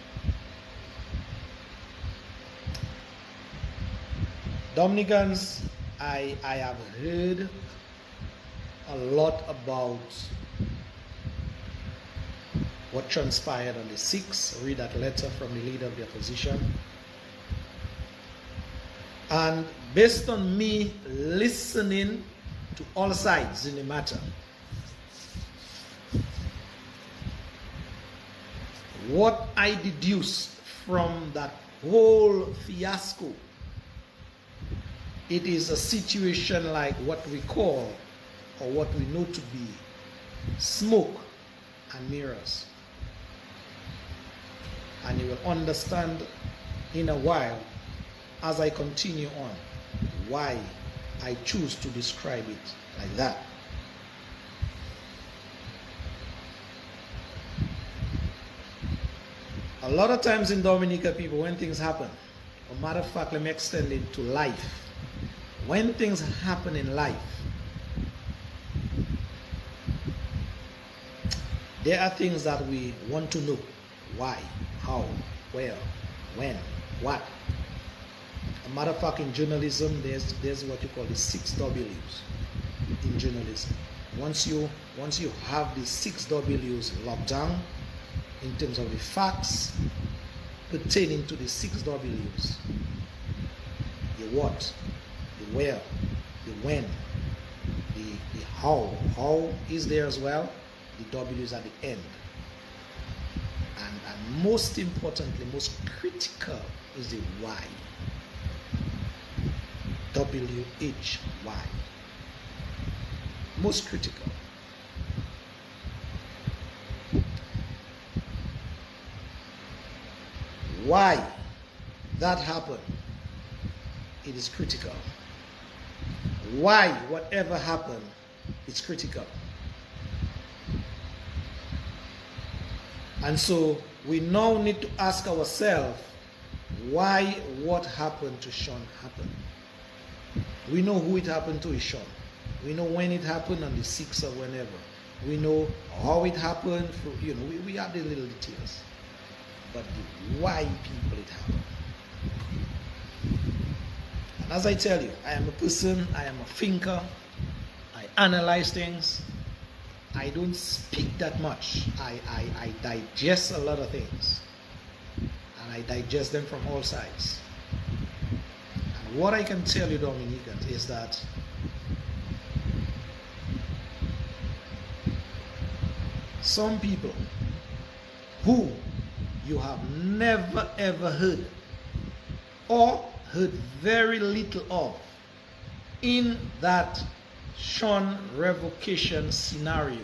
Dominicans, I have heard a lot about what transpired on the 6th. Read that letter from the leader of the opposition. And based on me listening to all sides in the matter, what I deduced from that whole fiasco, it is a situation like what we call, or what we know to be, smoke and mirrors. And you will understand in a while, as I continue on, why I choose to describe it like that. A lot of times in Dominica, people, when things happen, a matter of fact, let me extend it to life. When things happen in life, there are things that we want to know. Why, how, where, when, what. A matter of fact, in journalism, there's what you call the 6 W's in journalism. Once you have the 6 W's locked down, in terms of the facts pertaining to the 6 W's, the what, the where, the when, the how is there as well, the W's at the end. And most importantly, most critical is the why. W-H-Y. Most critical. Why that happened, it is critical. Why whatever happened, it's critical. And so we now need to ask ourselves why what happened to Sean happened. We know who it happened to is Sean. We know when it happened on the 6th or whenever. We know how it happened. We have the little details. But the why people it happened. And as I tell you, I am a person, I am a thinker, I analyze things. I don't speak that much. I digest a lot of things. And I digest them from all sides. what I can tell you, Dominicans, is that some people who you have never ever heard or heard very little of in that Sean revocation scenario,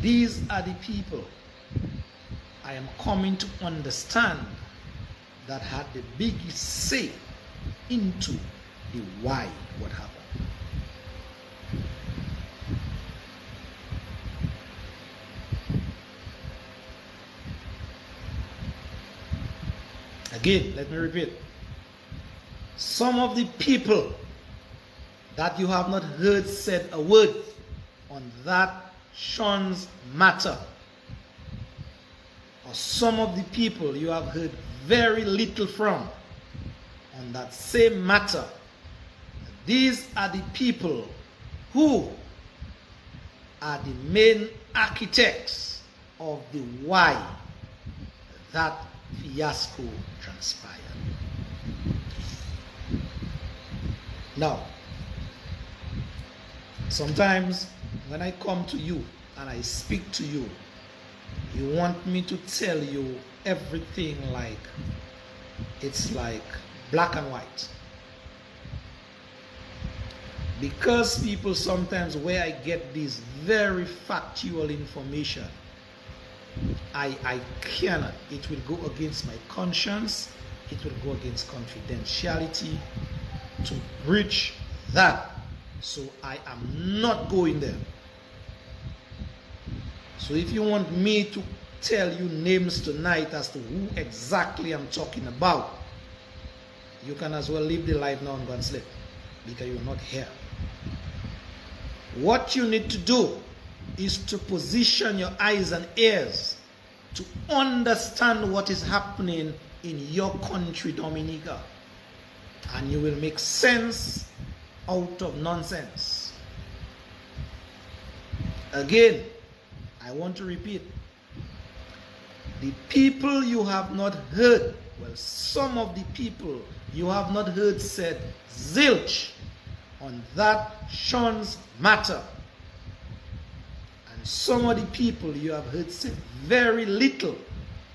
these are the people I am coming to understand that had the biggest say into the why what happened. Again, let me repeat. Some of the people that you have not heard said a word on that Sean's matter, or some of the people you have heard very little from on that same matter, these are the people who are the main architects of the why that fiasco transpired. Now, sometimes when I come to you and I speak to you, you want me to tell you everything like it's like black and white. Because people sometimes, where I get this very factual information, I cannot. It will go against my conscience. It will go against confidentiality to breach that. So I am not going there. So if you want me to tell you names tonight as to who exactly I'm talking about, you can as well leave the live now and go and sleep, because you're not here. What you need to do is to position your eyes and ears to understand what is happening in your country, Dominica, and you will make sense out of nonsense. Again, I want to repeat, the people you have not heard, well, some of the people you have not heard said zilch on that Sean's matter, and some of the people you have heard said very little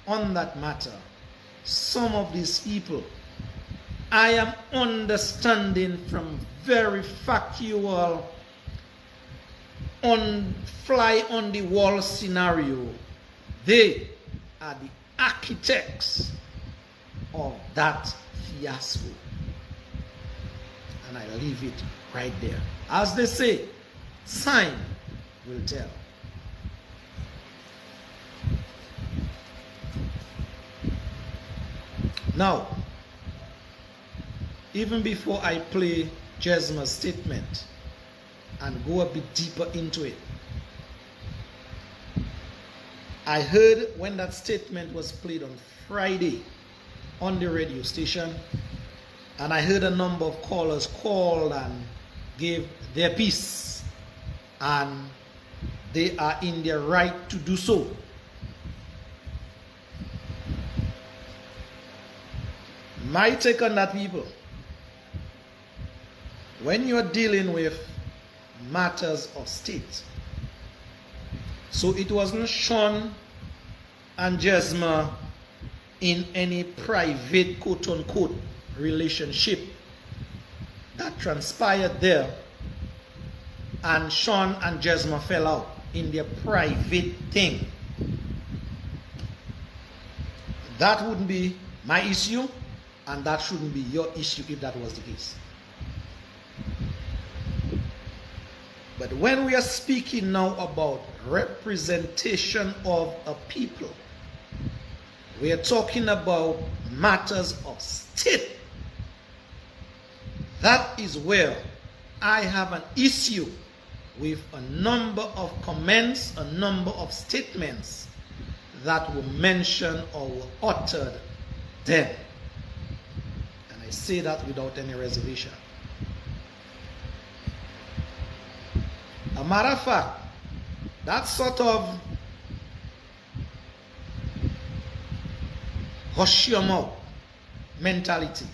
on that matter. Some of these people I am understanding from very factual, on fly on the wall scenario, they are the architects of that fiasco. And I leave it right there. As they say, time will tell. Now, even before I play Jesma's statement and go a bit deeper into it, I heard when that statement was played on Friday on the radio station, and I heard a number of callers called and gave their piece, and they are in their right to do so. My take on that, people, when you're dealing with matters of state, so it wasn't Sean and Jesma in any private quote-unquote relationship that transpired there, and Sean and Jesma fell out in their private thing. That wouldn't be my issue, and that shouldn't be your issue if that was the case. But when we are speaking now about representation of a people, we are talking about matters of state. That is where I have an issue with a number of comments, a number of statements that were mentioned or were uttered then. And I say that without any reservation. A matter of fact, that sort of hush your mouth mentality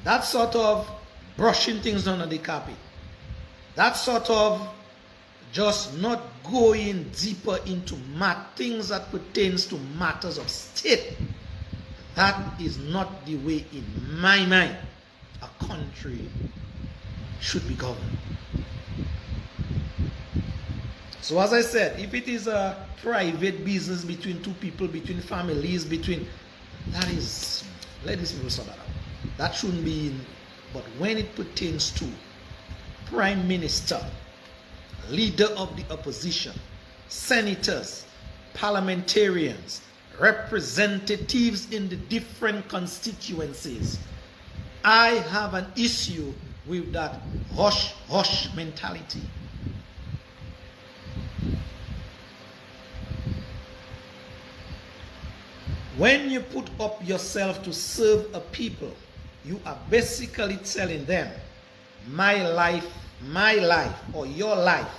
That sort of brushing things under the carpet. That sort of just not going deeper into things that pertains to matters of state. That is not the way, in my mind, a country should be governed. So as I said, if it is a private business between two people, between families, that is, let these people sort that out. That shouldn't be in. But when it pertains to Prime Minister, leader of the opposition, senators, parliamentarians, representatives in the different constituencies, I have an issue with that hush mentality. When you put up yourself to serve a people, you are basically telling them, my life, or your life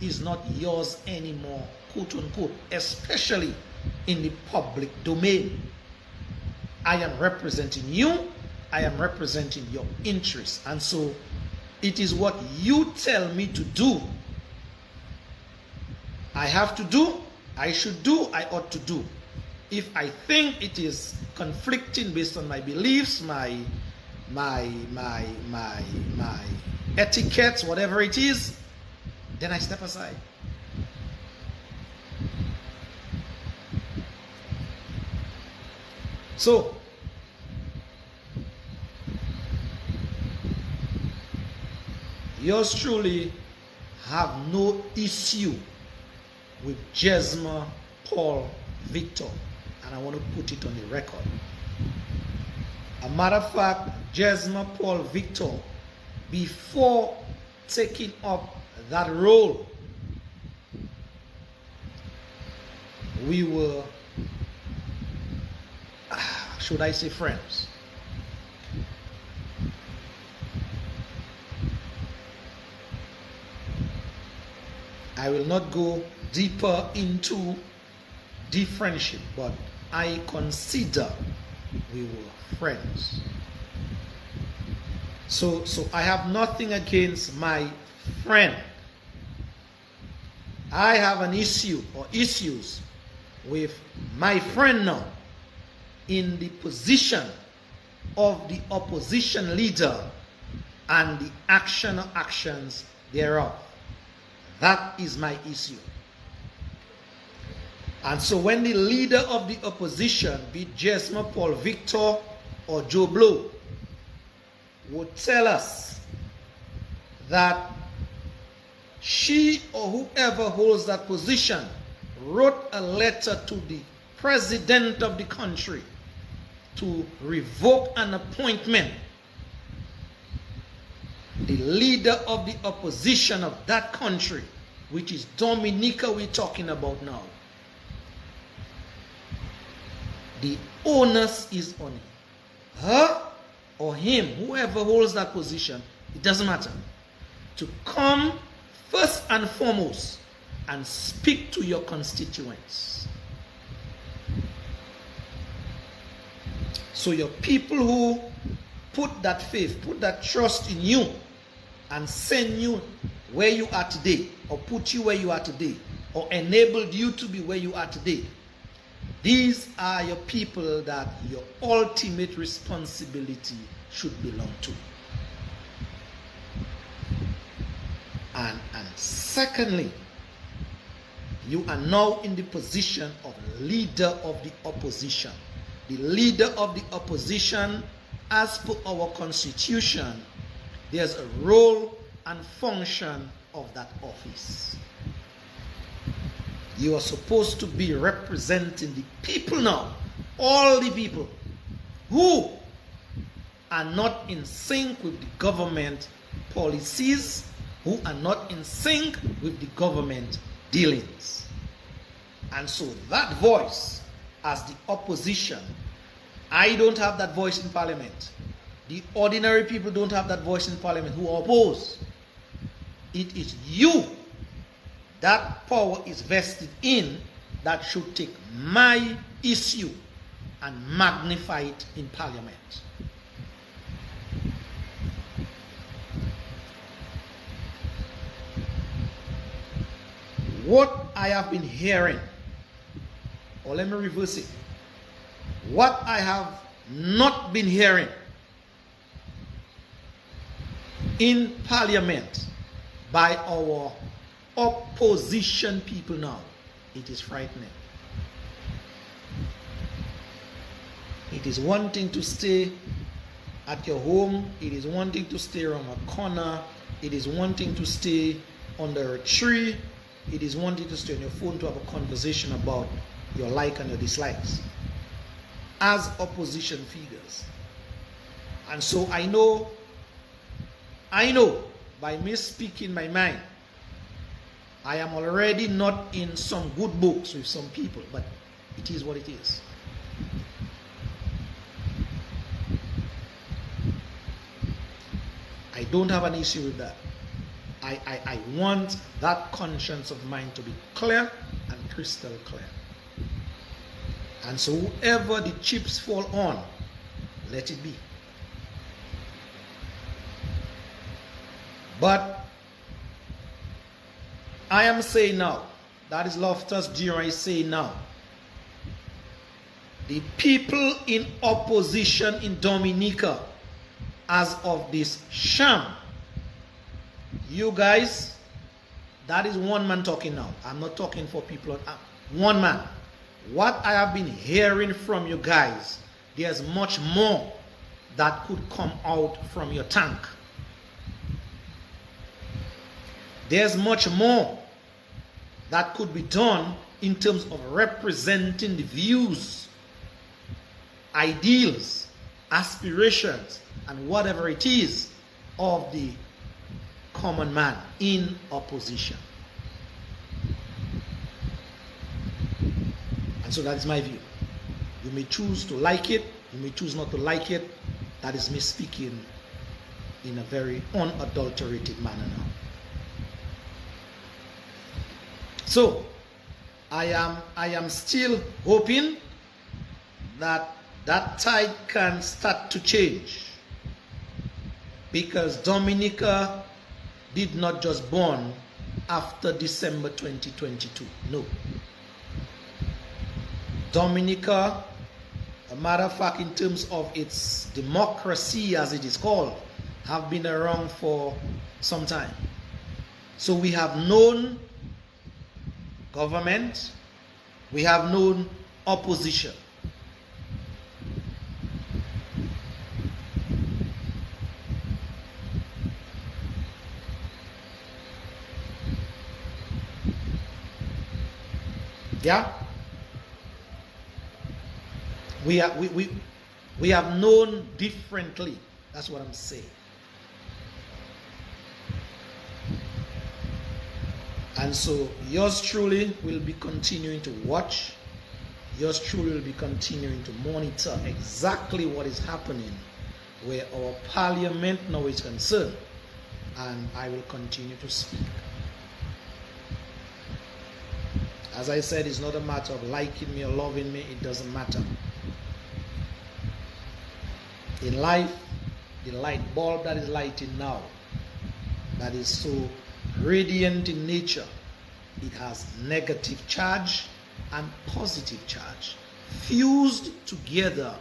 is not yours anymore, quote unquote, especially in the public domain. I am representing you, I am representing your interests, and so it is what you tell me to do. I have to do, I should do, I ought to do. If I think it is conflicting based on my beliefs, my etiquette, whatever it is, then I step aside. So, yours truly have no issue with Jesma Paul Victor, and I want to put it on the record. A matter of fact, Jesma Paul Victor, before taking up that role, we were, should I say, friends. I will not go deeper into the friendship, but I consider we were friends. So I have nothing against my friend. I have an issue or issues with my friend now in the position of the opposition leader and the actions thereof. That is my issue. And so when the leader of the opposition, be it Jesma Paul Victor or Joe Blow, would tell us that she or whoever holds that position wrote a letter to the president of the country to revoke an appointment, the leader of the opposition of that country, which is Dominica we're talking about now, the onus is on her or him, whoever holds that position, it doesn't matter, to come first and foremost and speak to your constituents. So your people who put that faith, put that trust in you and send you where you are today, or put you where you are today, or enabled you to be where you are today, these are your people that your ultimate responsibility should belong to. And secondly, you are now in the position of leader of the opposition. The leader of the opposition, as per our constitution, there's a role and function of that office. You are supposed to be representing the people now, all the people who are not in sync with the government policies, who are not in sync with the government dealings. And so that voice, as the opposition, I don't have that voice in parliament. The ordinary people don't have that voice in parliament who oppose. It is you that power is vested in that should take my issue and magnify it in parliament. what I have been hearing, or let me reverse it, what I have not been hearing in Parliament by our opposition people now, it is frightening. It is one thing to stay at your home. It is one thing to stay around a corner. It is one thing to stay under a tree. It is one thing to stay on your phone to have a conversation about your like and your dislikes as opposition figures. And so I know by me speaking my mind, I am already not in some good books with some people, but it is what it is. I don't have an issue with that. I want that conscience of mine to be clear and crystal clear. And so whoever the chips fall on, let it be. But I am saying now, that is Loftus Dura is saying now, the people in opposition in Dominica, as of this sham, you guys, that is one man talking now. I'm not talking for people. One man. What I have been hearing from you guys, there's much more that could come out from your tank. There's much more that could be done in terms of representing the views, ideals, aspirations, and whatever it is of the common man in opposition. And so that is my view. You may choose to like it, you may choose not to like it. That is me speaking in a very unadulterated manner now. So I am still hoping that that tide can start to change, because Dominica did not just born after December 2022. No. Dominica, a matter of fact, in terms of its democracy, as it is called, have been around for some time. So we have known government, we have known opposition. Yeah? We have known differently. That's what I'm saying. And so yours truly will be continuing to watch. Yours truly will be continuing to monitor exactly what is happening where our parliament now is concerned. And I will continue to speak. As I said, it's not a matter of liking me or loving me. It doesn't matter. In life, the light bulb that is lighting now, that is so radiant in nature, it has negative charge and positive charge. Fused together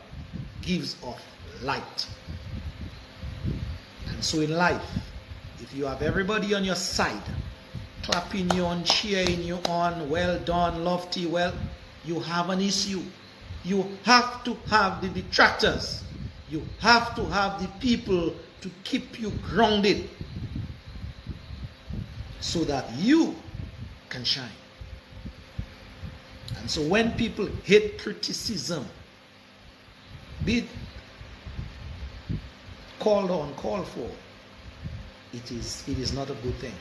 gives off light. And so in life, if you have everybody on your side, clapping you on, cheering you on, well done, lofty, well, you have an issue. You have to have the detractors. You have to have the people to keep you grounded so that you can shine. And so when people hate criticism, be it called on, called for, it is not a good thing.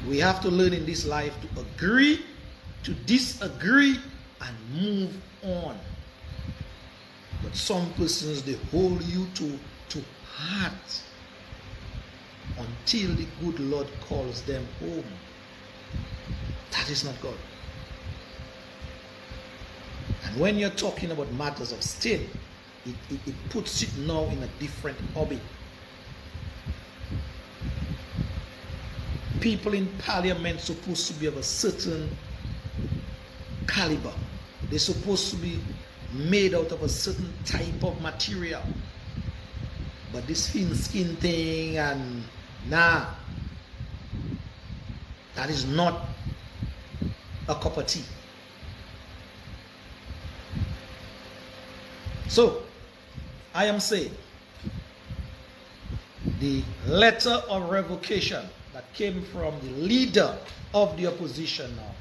We have to learn in this life to agree, to disagree, and move on. But some persons, they hold you to heart until the good Lord calls them home. That is not God. And when you're talking about matters of state, it puts it now in a different orbit. people in parliament supposed to be of a certain caliber. They're supposed to be made out of a certain type of material. But this thin skin thing, and nah, that is not a cup of tea. So I am saying the letter of revocation that came from the leader of the opposition now,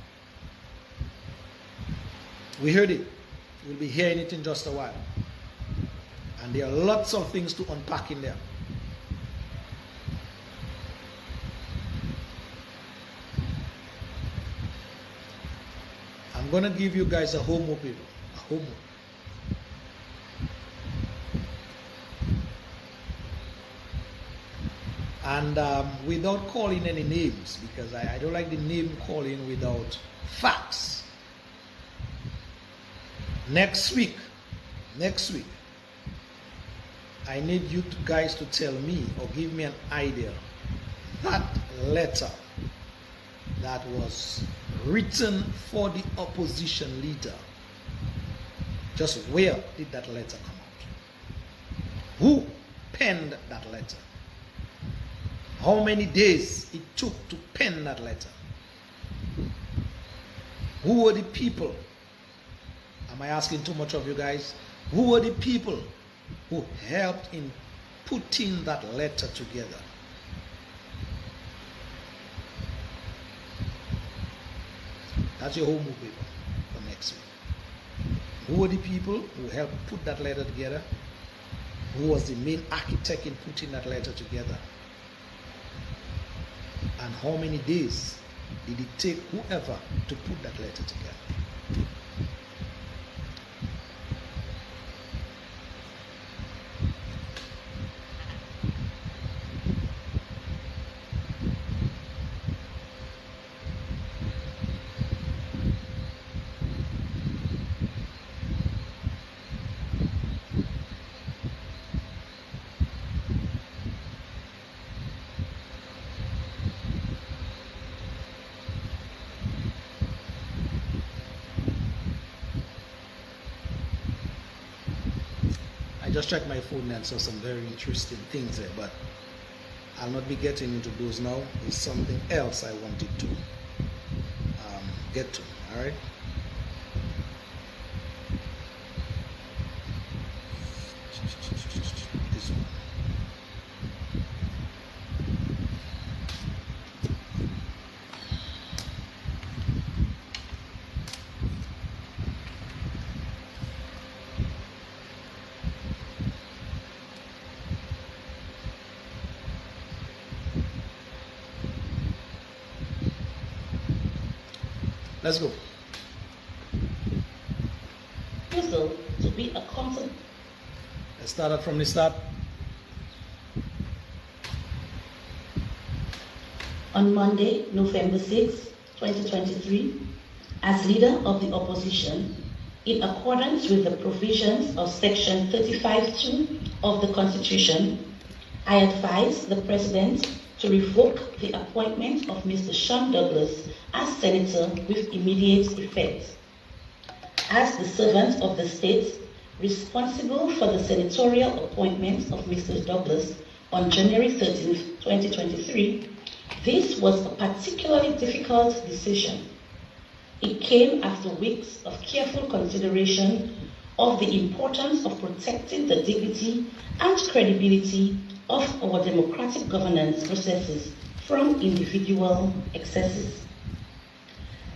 we heard it. We'll be hearing it in just a while. And there are lots of things to unpack in there. I'm going to give you guys a homework, people. A homework. And without calling any names, because I don't like the name calling without facts. Next week, I need you guys to tell me or give me an idea. That letter that was written for the opposition leader, just where did that letter come out? Who penned that letter? How many days it took to pen that letter? Who were the people? Am I asking too much of you guys? Who were the people who helped in putting that letter together? That's your homework paper for next week. Who were the people who helped put that letter together? Who was the main architect in putting that letter together? And how many days did it take whoever to put that letter together? I just checked my phone and saw some very interesting things there, but I'll not be getting into those now. It's something else I wanted to get to. All right. This one. Let's go. To be accountable. Let's start out from the start. On Monday, November 6, 2023, as leader of the opposition, in accordance with the provisions of Section 35(2) of the Constitution, I advise the President to revoke the appointment of Mr. Sean Douglas as Senator with immediate effect. As the servant of the state responsible for the senatorial appointment of Mr. Douglas on January 13, 2023, this was a particularly difficult decision. It came after weeks of careful consideration of the importance of protecting the dignity and credibility of our democratic governance processes from individual excesses.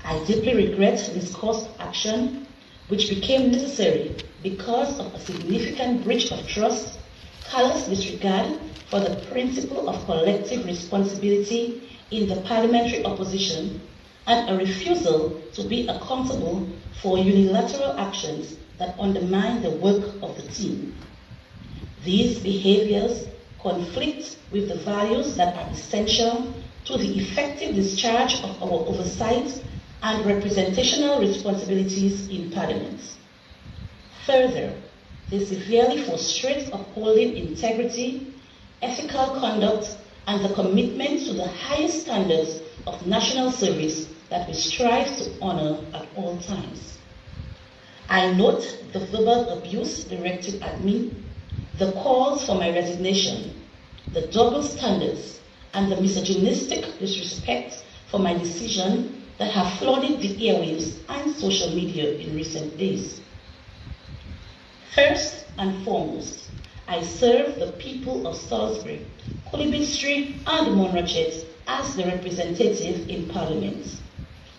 I deeply regret this course of action, which became necessary because of a significant breach of trust, callous disregard for the principle of collective responsibility in the parliamentary opposition, and a refusal to be accountable for unilateral actions that undermine the work of the team. These behaviors conflict with the values that are essential to the effective discharge of our oversight and representational responsibilities in Parliament. Further, they severely frustrate upholding integrity, ethical conduct, and the commitment to the highest standards of national service that we strive to honor at all times. I note the verbal abuse directed at me, the calls for my resignation, the double standards, and the misogynistic disrespect for my decision that have flooded the airwaves and social media in recent days. First and foremost, I serve the people of Salisbury, Kolibisri, and Monrachet as the representative in Parliament.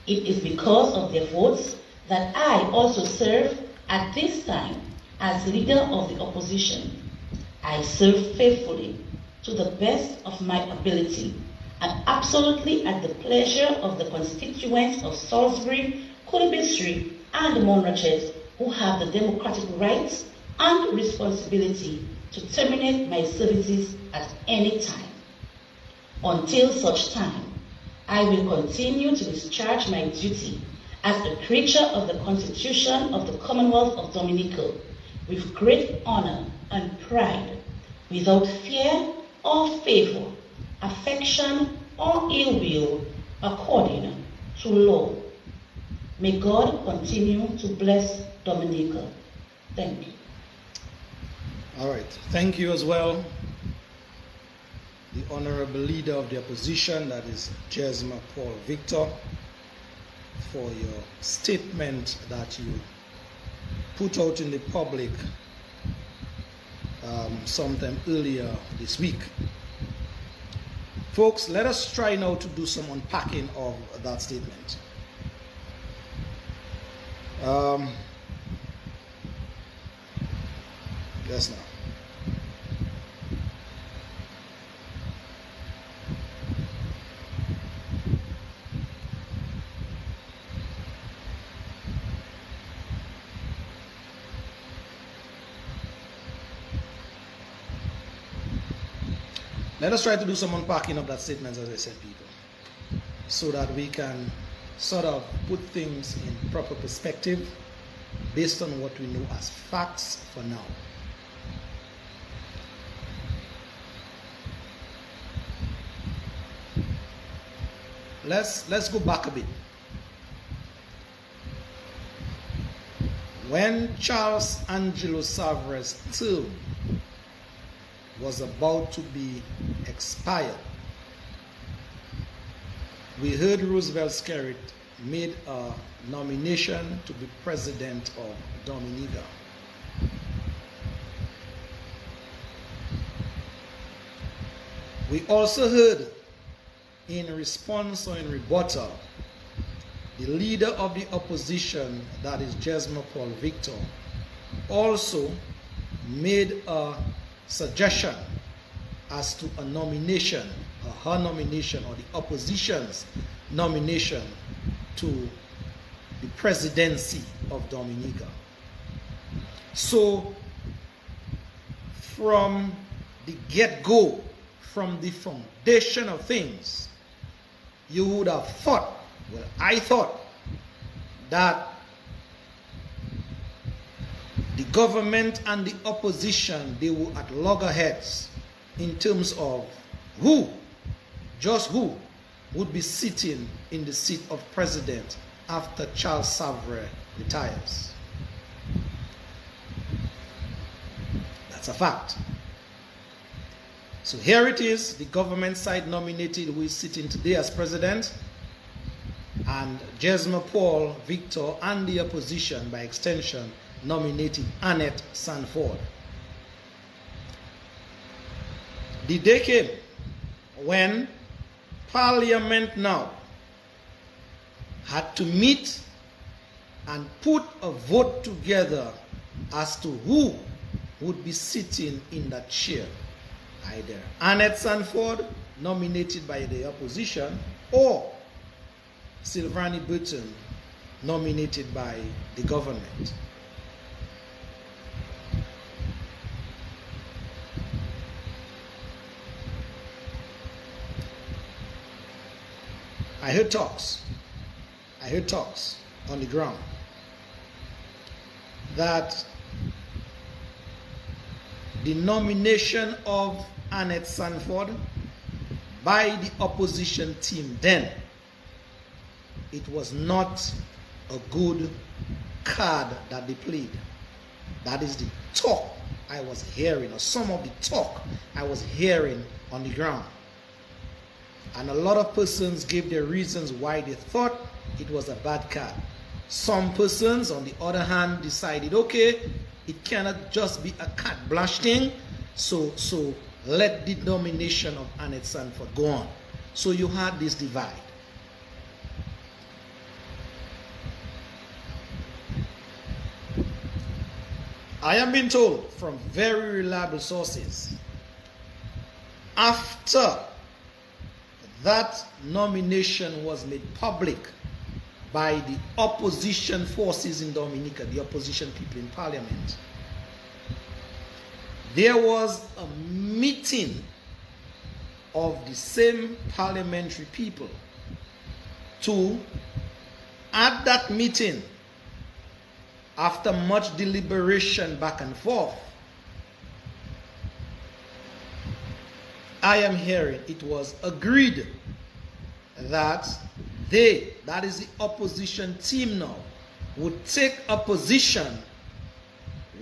It is because of their votes that I also serve at this time as leader of the opposition. I serve faithfully to the best of my ability and absolutely at the pleasure of the constituents of Salisbury, Kolibisri, and Monrachet who have the democratic rights and responsibility to terminate my services at any time. Until such time, I will continue to discharge my duty as a creature of the Constitution of the Commonwealth of Dominica with great honor and pride, without fear or favor, affection or ill will, according to law. May God continue to bless Dominica. Thank you. All right. Thank you as well, the Honorable Leader of the Opposition, that is Jesma Paul Victor, for your statement that you put out in the public sometime earlier this week. Folks, let us try now to do some unpacking of that statement. Yes, now. Let us try to do some unpacking of that statement, as I said, people, so that we can sort of put things in proper perspective based on what we know as facts for now. Let's go back a bit. When Charles Angelo Savre's term was about to be expired, we heard Roosevelt Skerrit made a nomination to be president of Dominica. We also heard, in response or in rebuttal, the leader of the opposition, that is Jesma Paul Victor, also made a suggestion as to a nomination, or her nomination, or the opposition's nomination to the presidency of Dominica. So, from the get-go, from the foundation of things, you would have thought, well, I thought, that the government and the opposition, they were at loggerheads in terms of who, just who, would be sitting in the seat of president after Charles Savre retires. That's a fact. So here it is, the government side nominated who is sitting today as president, and Jesma Paul Victor and the opposition, by extension, nominated Annette Sanford. The day came when Parliament now had to meet and put a vote together as to who would be sitting in that chair. Either Annette Sanford, nominated by the opposition, or Sylvanie Burton, nominated by the government. I heard talks on the ground that the nomination of Annette Sanford by the opposition team then, it was not a good card that they played. That is the talk I was hearing, or some of the talk I was hearing on the ground. And a lot of persons gave their reasons why they thought it was a bad card. Some persons, on the other hand, decided, okay, it cannot just be a carte blanche thing, so let the nomination of Annette Sanford go on. So you had this divide. I am being told from very reliable sources, after that nomination was made public by the opposition forces in Dominica, the opposition people in parliament, there was a meeting of the same parliamentary people to, at that meeting, after much deliberation back and forth, I am hearing it was agreed that they, that is the opposition team now, would take a position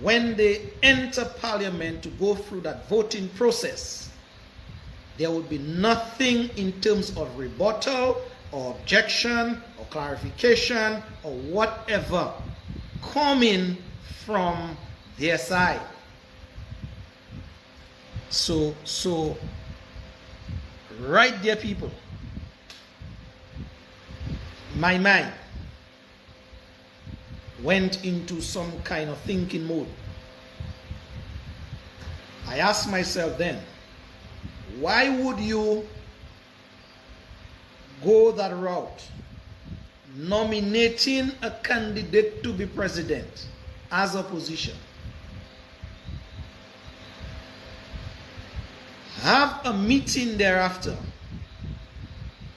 when they enter parliament to go through that voting process. There would be nothing in terms of rebuttal or objection or clarification or whatever coming from their side. So right there, people, my mind went into some kind of thinking mode. I asked myself then, why would you go that route, nominating a candidate to be president as opposition? Have a meeting thereafter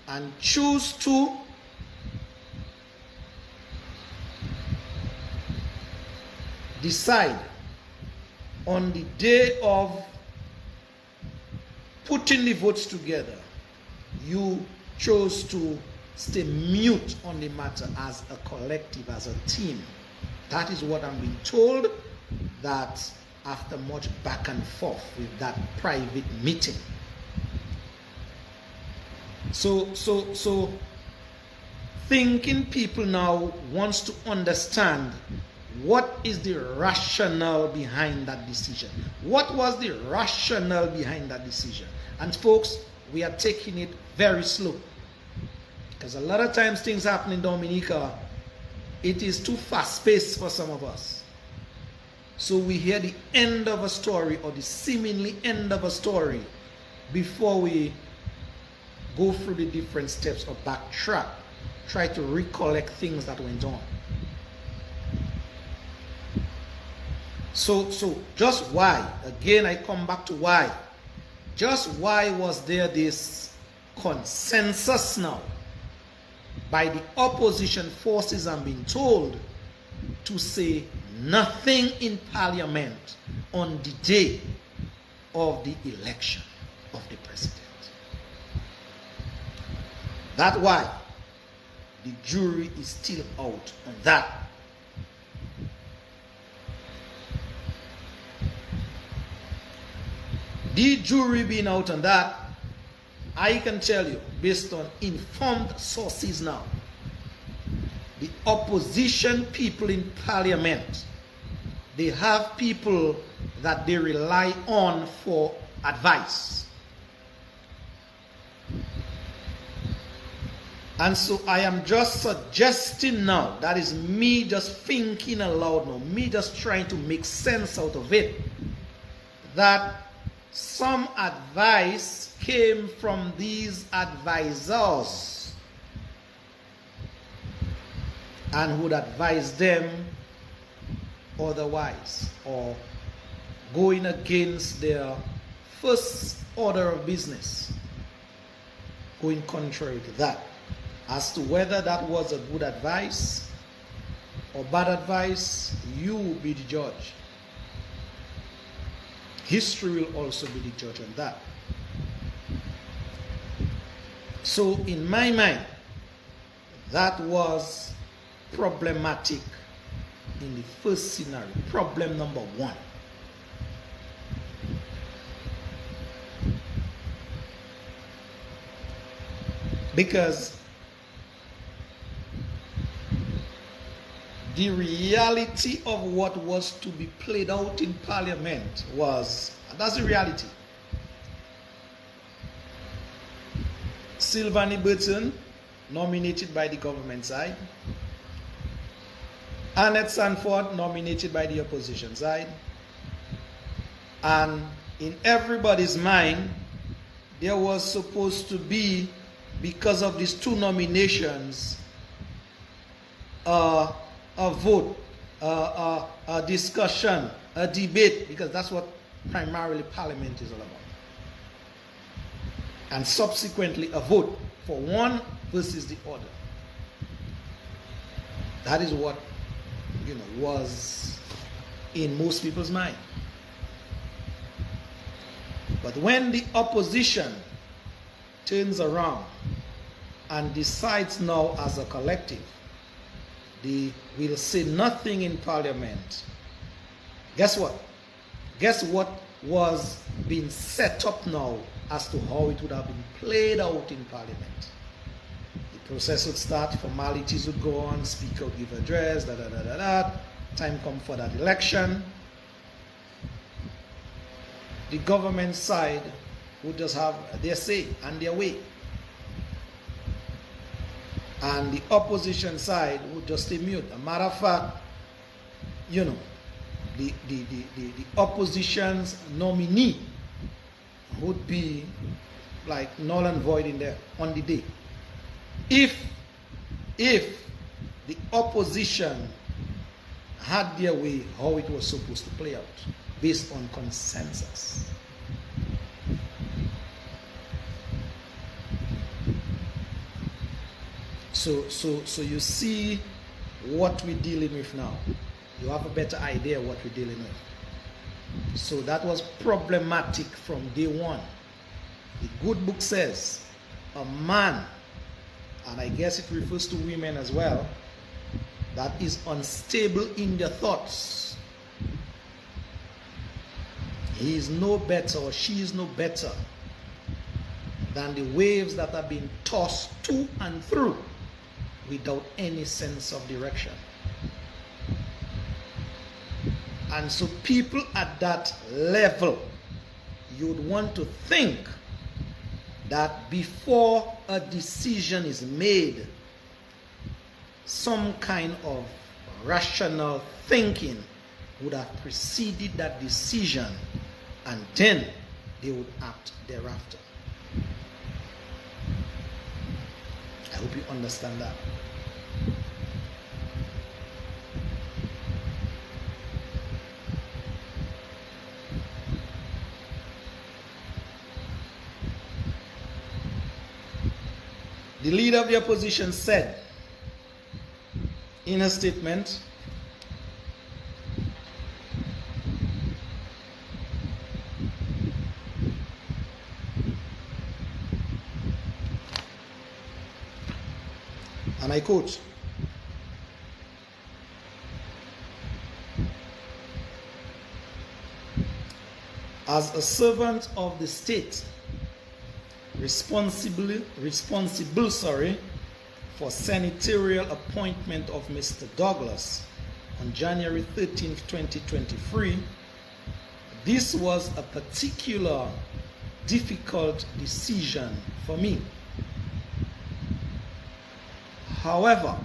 and choose to decide on the day of putting the votes together. You chose to stay mute on the matter as a collective, as a team. That is what I'm being told, that after much back and forth with that private meeting. So thinking people now wants to understand what is the rationale behind that decision. What was the rationale behind that decision? And folks, we are taking it very slow, because a lot of times things happen in Dominica, it is too fast-paced for some of us. So we hear the end of a story, or the seemingly end of a story, before we go through the different steps or backtrack, try to recollect things that went on. So just why? Again, I come back to why. Just why was there this consensus now by the opposition forces, I'm being told, to say nothing in parliament on the day of the election of the president? That's why the jury is still out on that. The jury being out on that, I can tell you, based on informed sources now, the opposition people in parliament, they have people that they rely on for advice. And so I am just suggesting now, that is me just thinking aloud now, me just trying to make sense out of it, that some advice came from these advisors and would advise them otherwise, or going against their first order of business, going contrary to that. As to whether that was a good advice or bad advice, you will be the judge. History will also be the judge on that. So in my mind, that was problematic in the first scenario. Problem number one. Because the reality of what was to be played out in Parliament was, that's the reality. Sylvanie Burton, nominated by the government side. Annette Sanford, nominated by the opposition side. And in everybody's mind, there was supposed to be, because of these two nominations, a vote, a discussion, a debate, because that's what primarily Parliament is all about. And subsequently a vote for one versus the other. That is what, was in most people's mind. But when the opposition turns around and decides now as a collective, they will say nothing in Parliament. Guess what? Guess what was being set up now as to how it would have been played out in Parliament. The process would start, formalities would go on, speaker would give address, time come for that election. The government side would just have their say and their way. And the opposition side would just stay mute. As a matter of fact, the opposition's nominee would be like null and void in there on the day. If the opposition had their way how it was supposed to play out, based on consensus. So you see what we're dealing with now. You have a better idea what we're dealing with. So that was problematic from day one. The good book says a man, and I guess it refers to women as well, that is unstable in their thoughts, he is no better or she is no better than the waves that are being tossed to and through without any sense of direction. And so people at that level, you'd want to think that before a decision is made, some kind of rational thinking would have preceded that decision, and then they would act thereafter. I hope you understand that. The leader of the opposition said in a statement, and I quote, "As a servant of the state, responsible for senatorial appointment of Mr. Douglas on January 13th, 2023, this was a particular difficult decision for me. However,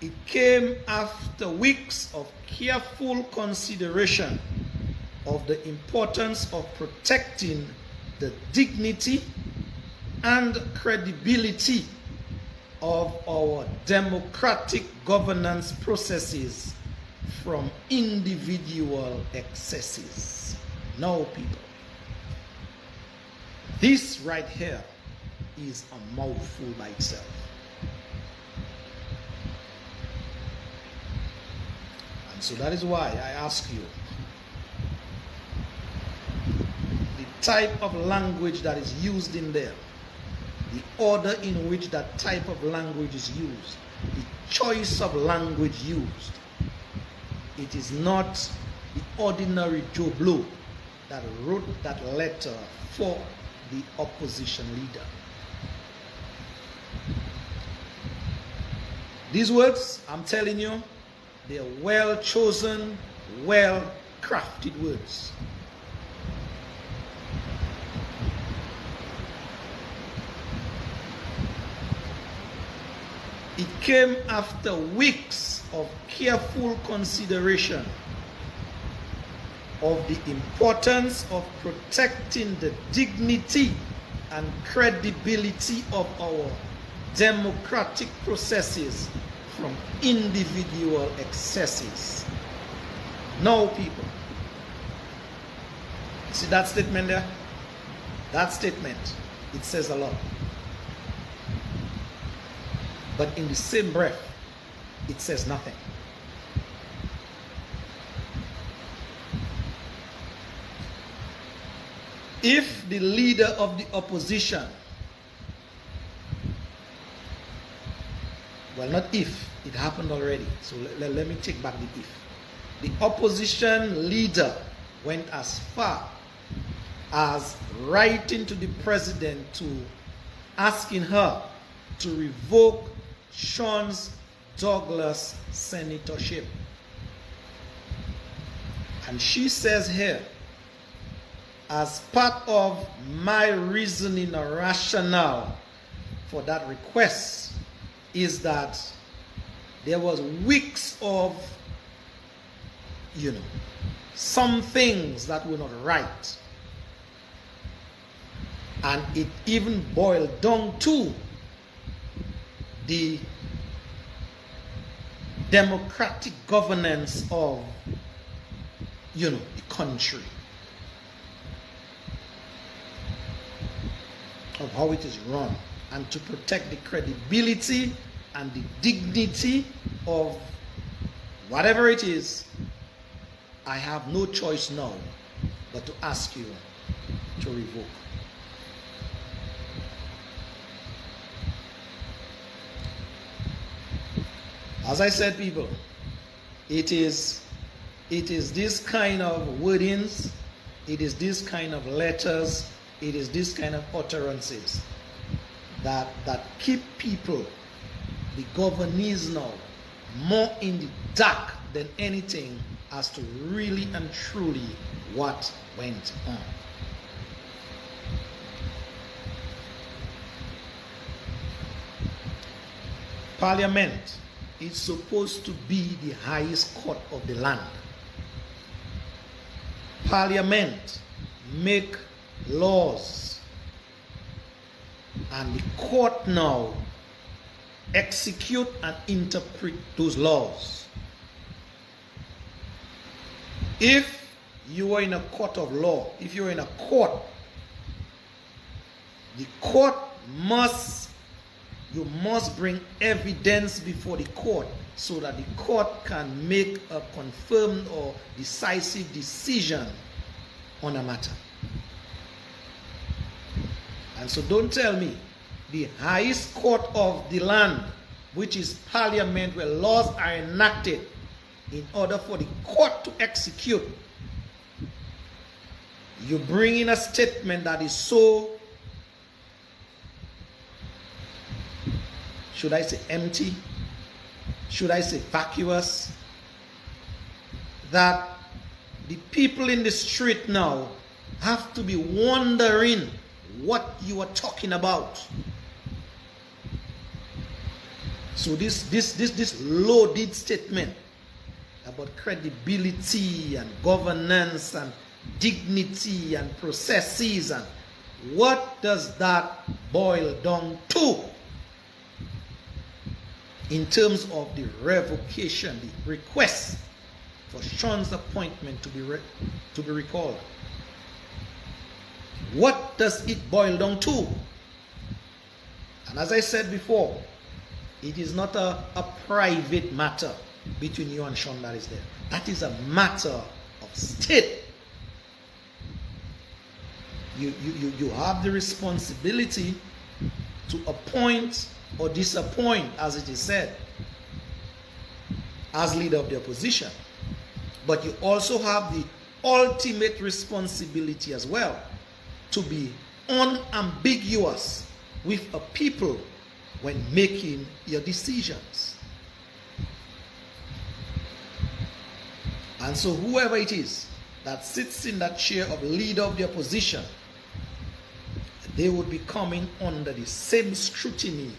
it came after weeks of careful consideration of the importance of protecting the dignity and credibility of our democratic governance processes from individual excesses." Now, people, this right here is a mouthful by itself. And so that is why I ask you, the type of language that is used in there, the order in which that type of language is used, the choice of language used. It is not the ordinary Joe Blow that wrote that letter for the opposition leader. These words, I'm telling you, they are well chosen, well crafted words. It came after weeks of careful consideration of the importance of protecting the dignity and credibility of our democratic processes from individual excesses. No, people. See that statement there? That statement, it says a lot. But in the same breath, it says nothing. If the leader of the opposition, well, not if, it happened already, so let me take back the if. The opposition leader went as far as writing to the president to asking her to revoke Sean's Douglas senatorship. And she says here, as part of my reasoning or rationale for that request is that there was weeks of, some things that were not right. And it even boiled down to the democratic governance of, the country. Of how it is run, and to protect the credibility and the dignity of whatever it is, I have no choice now but to ask you to revoke. As I said, people, it is this kind of wordings, it is this kind of letters, it is this kind of utterances that keep people, the governees now, more in the dark than anything as to really and truly what went on. Parliament is supposed to be the highest court of the land. Parliament make laws, and the court now execute and interpret those laws. If you are in a court of law, if you're in a court, the court you must bring evidence before the court so that the court can make a confirmed or decisive decision on a matter. And so don't tell me the highest court of the land, which is Parliament, where laws are enacted in order for the court to execute, you bring in a statement that is so, should I say empty? Should I say vacuous? That the people in the street now have to be wondering what you are talking about. So this loaded statement about credibility and governance and dignity and processes, and what does that boil down to in terms of the revocation, the request for Sean's appointment to be recalled? What does it boil down to? And as I said before, it is not a private matter between you and Sean that is there. That is a matter of state. You have the responsibility to appoint or disappoint, as it is said, as leader of the opposition. But you also have the ultimate responsibility as well to be unambiguous with a people when making your decisions. And so whoever it is that sits in that chair of leader of the opposition, they would be coming under the same scrutiny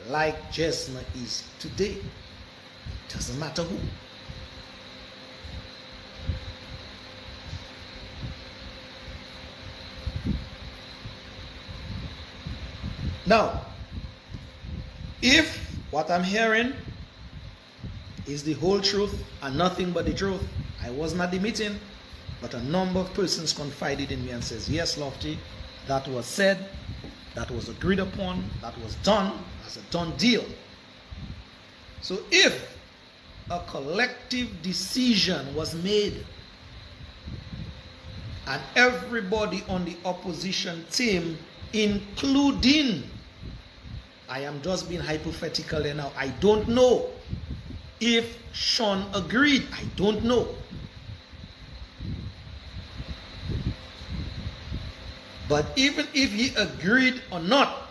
like Jesma is today. Doesn't matter who. Now, if what I'm hearing is the whole truth and nothing but the truth, I wasn't at the meeting, but a number of persons confided in me and says, yes, Lofty, that was said, that was agreed upon, that was done as a done deal. So if a collective decision was made and everybody on the opposition team, including, I am just being hypothetical now, I don't know if Sean agreed, I don't know. But even if he agreed or not,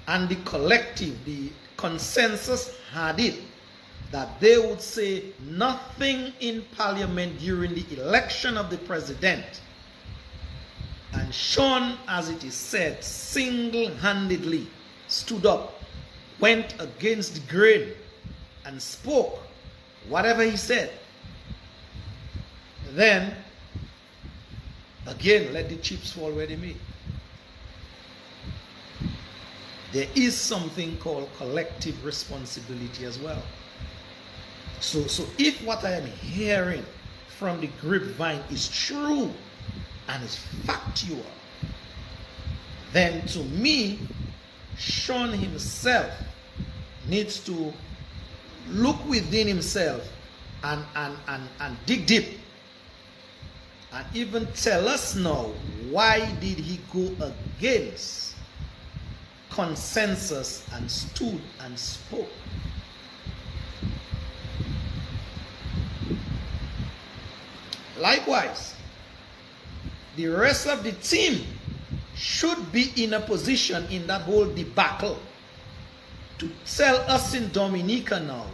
and the collective, the consensus had it, that they would say nothing in Parliament during the election of the president, and Sean, as it is said, single-handedly stood up, went against the grain, and spoke whatever he said, then again, let the chips fall where they may. There is something called collective responsibility as well. So if what I am hearing from the grapevine is true and is factual, then to me, Sean himself needs to look within himself and dig deep. And even tell us now, why did he go against consensus and stood and spoke? Likewise, the rest of the team should be in a position in that whole debacle to tell us in Dominica now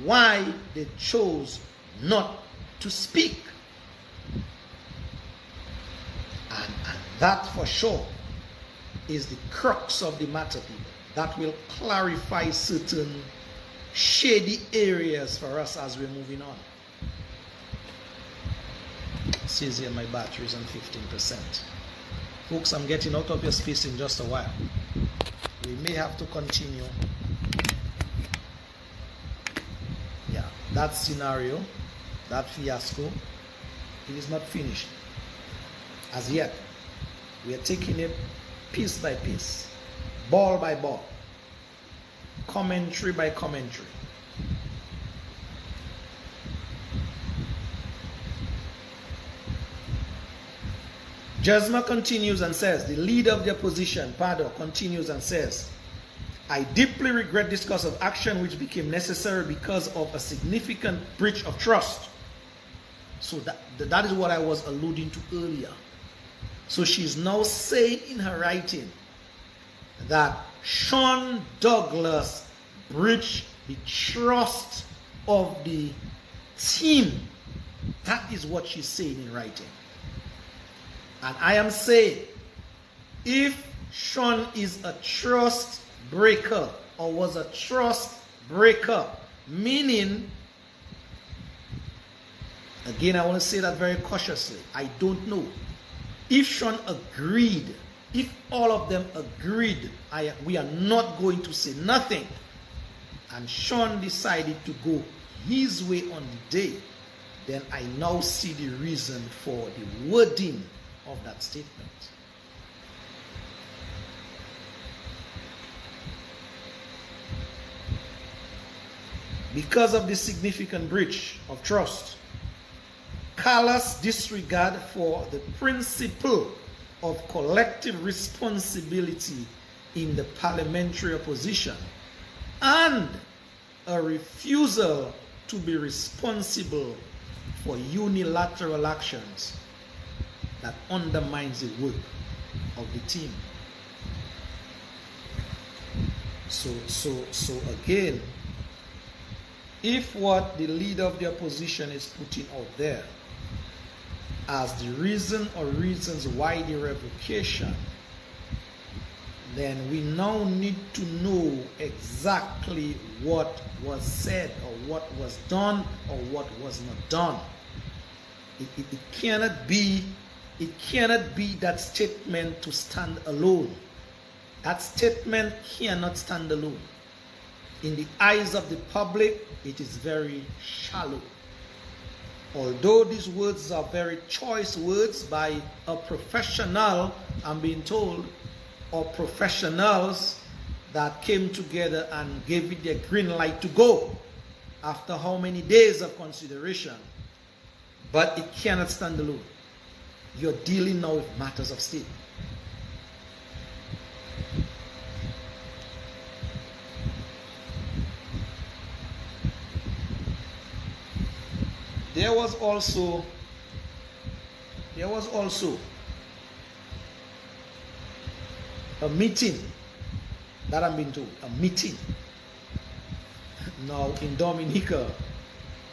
why they chose not to speak. And that for sure is the crux of the matter, people. That will clarify certain shady areas for us as we're moving on. It says here my battery is on 15%. Folks, I'm getting out of your space in just a while. We may have to continue. Yeah, that scenario, that fiasco, it is not finished as yet. We are taking it piece by piece, ball by ball, commentary by commentary. Jesma continues and says, the leader of the opposition, Pardo, continues and says, I deeply regret this course of action which became necessary because of a significant breach of trust. So that is what I was alluding to earlier. So she's now saying in her writing that Sean Douglas breached the trust of the team. That is what she's saying in writing. And I am saying, if Sean is a trust breaker or was a trust breaker, meaning, again, I want to say that very cautiously, I don't know. If Sean agreed, if all of them agreed, we are not going to say nothing, and Sean decided to go his way on the day, then I now see the reason for the wording of that statement. Because of the significant breach of trust, callous disregard for the principle of collective responsibility in the parliamentary opposition and a refusal to be responsible for unilateral actions that undermines the work of the team. So again, if what the leader of the opposition is putting out there as the reason or reasons why the revocation, then we now need to know exactly what was said or what was done or what was not done. It cannot be that statement to stand alone. That statement cannot stand alone. In the eyes of the public, it is very shallow. Although these words are very choice words by a professional, I'm being told, or professionals that came together and gave it their green light to go after how many days of consideration, but it cannot stand alone. You're dealing now with matters of state. There was also a meeting that I'm being told, a meeting. Now in Dominica,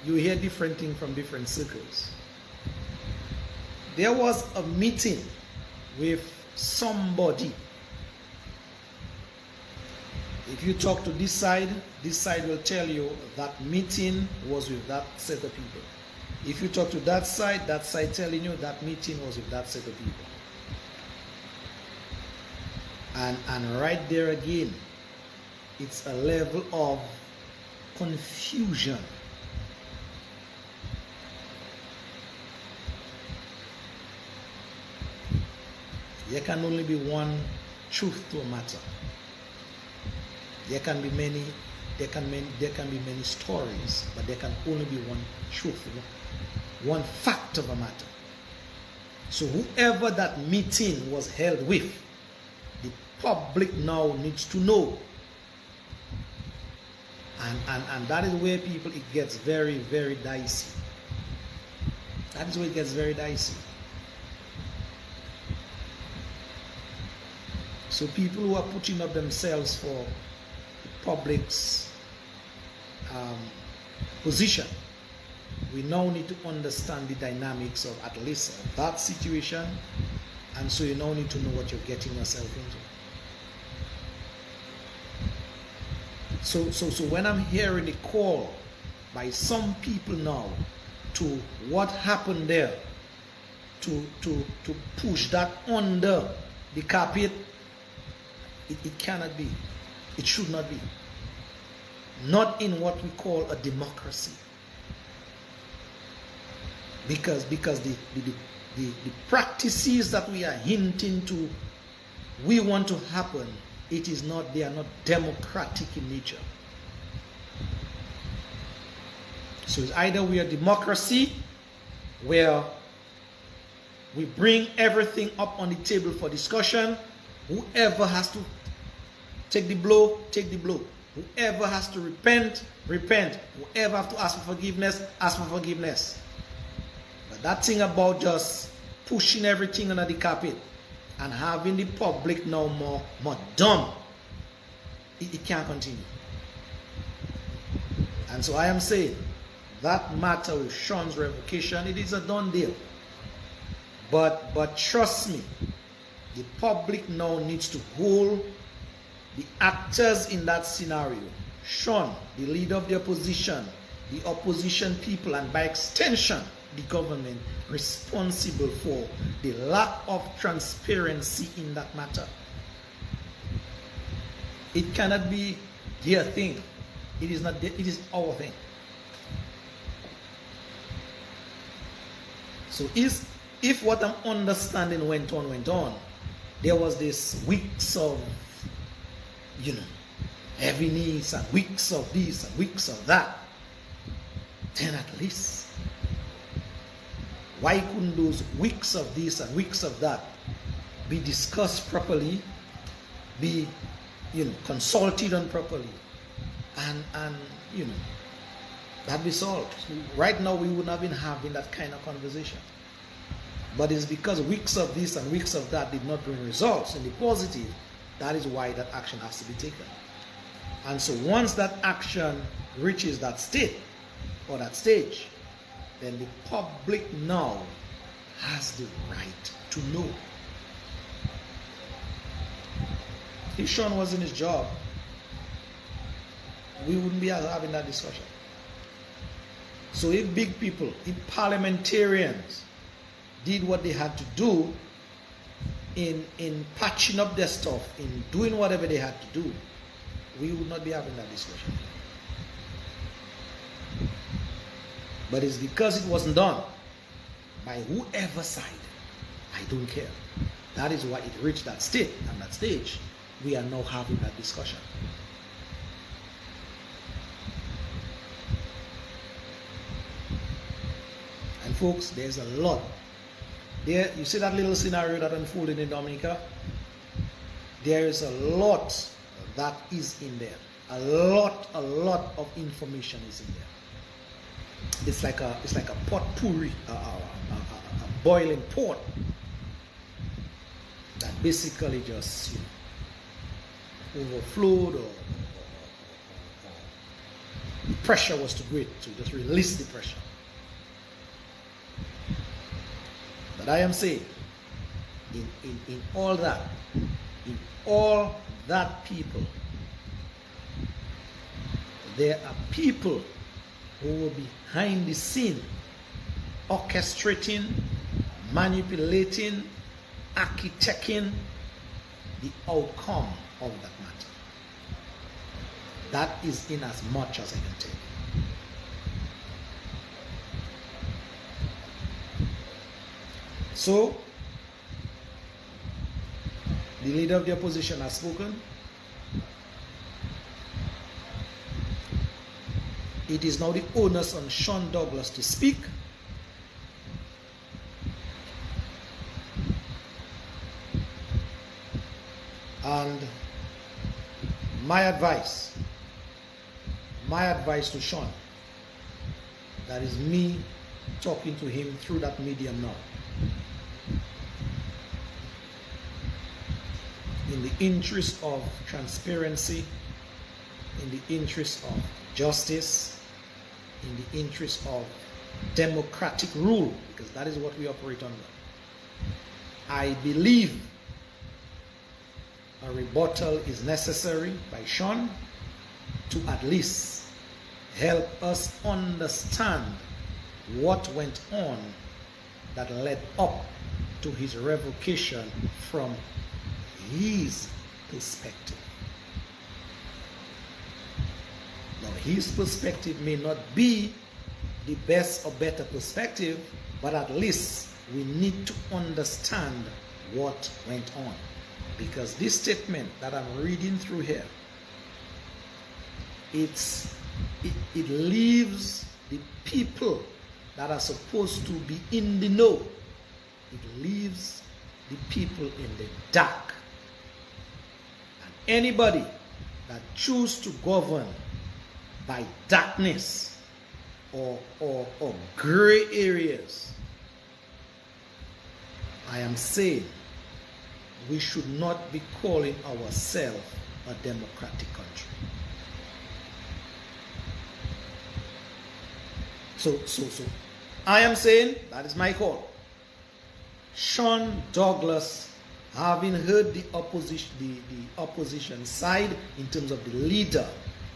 you hear different things from different circles. There was a meeting with somebody. If you talk to this side will tell you that meeting was with that set of people. If you talk to that side telling you that meeting was with that set of people. And right there again, it's a level of confusion. There can only be one truth to a matter. There can be many stories, but there can only be one truth, one fact of a matter. So whoever that meeting was held with, the public now needs to know. And that is where it gets very, very dicey. That is where it gets very dicey. So people who are putting up themselves for the public's position, we now need to understand the dynamics of at least that situation, and so you now need to know what you're getting yourself into. So when I'm hearing a call by some people now to what happened there, to push that under the carpet, it cannot be. It should not be. Not in what we call a democracy. Because the practices that we are hinting to, we want to happen, they are not democratic in nature. So it's either we are democracy, where we bring everything up on the table for discussion. Whoever has to take the blow, take the blow. Whoever has to repent, repent. Whoever has to ask for forgiveness, ask for forgiveness. But that thing about just pushing everything under the carpet and having the public now more dumb, it can't continue. And so I am saying, that matter with Sean's revocation, it is a done deal. But trust me, the public now needs to hold the actors in that scenario, Sean, the leader of the opposition people, and by extension, the government, responsible for the lack of transparency in that matter. It cannot be their thing. It is not. It is our thing. So if what I'm understanding went on, there was this weeks of, heaviness and weeks of this and weeks of that, then at least, why couldn't those weeks of this and weeks of that be discussed properly, be, consulted on properly, and that be solved. Right now, we would not have been having that kind of conversation. But it's because weeks of this and weeks of that did not bring results in the positive. That is why that action has to be taken. And so once that action reaches that state or that stage, then the public now has the right to know. If Sean was in his job, we wouldn't be having that discussion. So if big people, if parliamentarians did what they had to do in patching up their stuff, in doing whatever they had to do, we would not be having that discussion. But it's because it wasn't done by whoever side. I don't care. That is why it reached that state and that stage. We are now having that discussion. And folks, there's a lot. There, you see that little scenario that unfolded in Dominica? There is a lot that is in there. A lot of information is in there. It's like a potpourri, a boiling pot that basically just overflowed, or the pressure was too great to just release the pressure. But I am saying, in all that people, there are people who were behind the scene, orchestrating, manipulating, architecting the outcome of that matter. That is in as much as I can tell you. So, the leader of the opposition has spoken. It is now the onus on Sean Douglas to speak. And my advice to Sean, that is me talking to him through that medium now, in the interest of transparency, in the interest of justice, in the interest of democratic rule, because that is what we operate under. I believe a rebuttal is necessary by Sean to at least help us understand what went on that led up to his revocation from his perspective. Now, his perspective may not be the best or better perspective, but at least we need to understand what went on. Because this statement that I'm reading through here, it leaves the people that are supposed to be in the know, it leaves the people in the dark. And anybody that chooses to govern by darkness or gray areas, I am saying we should not be calling ourselves a democratic country. So I am saying, that is my call. Sean Douglas, having heard the opposition side in terms of the leader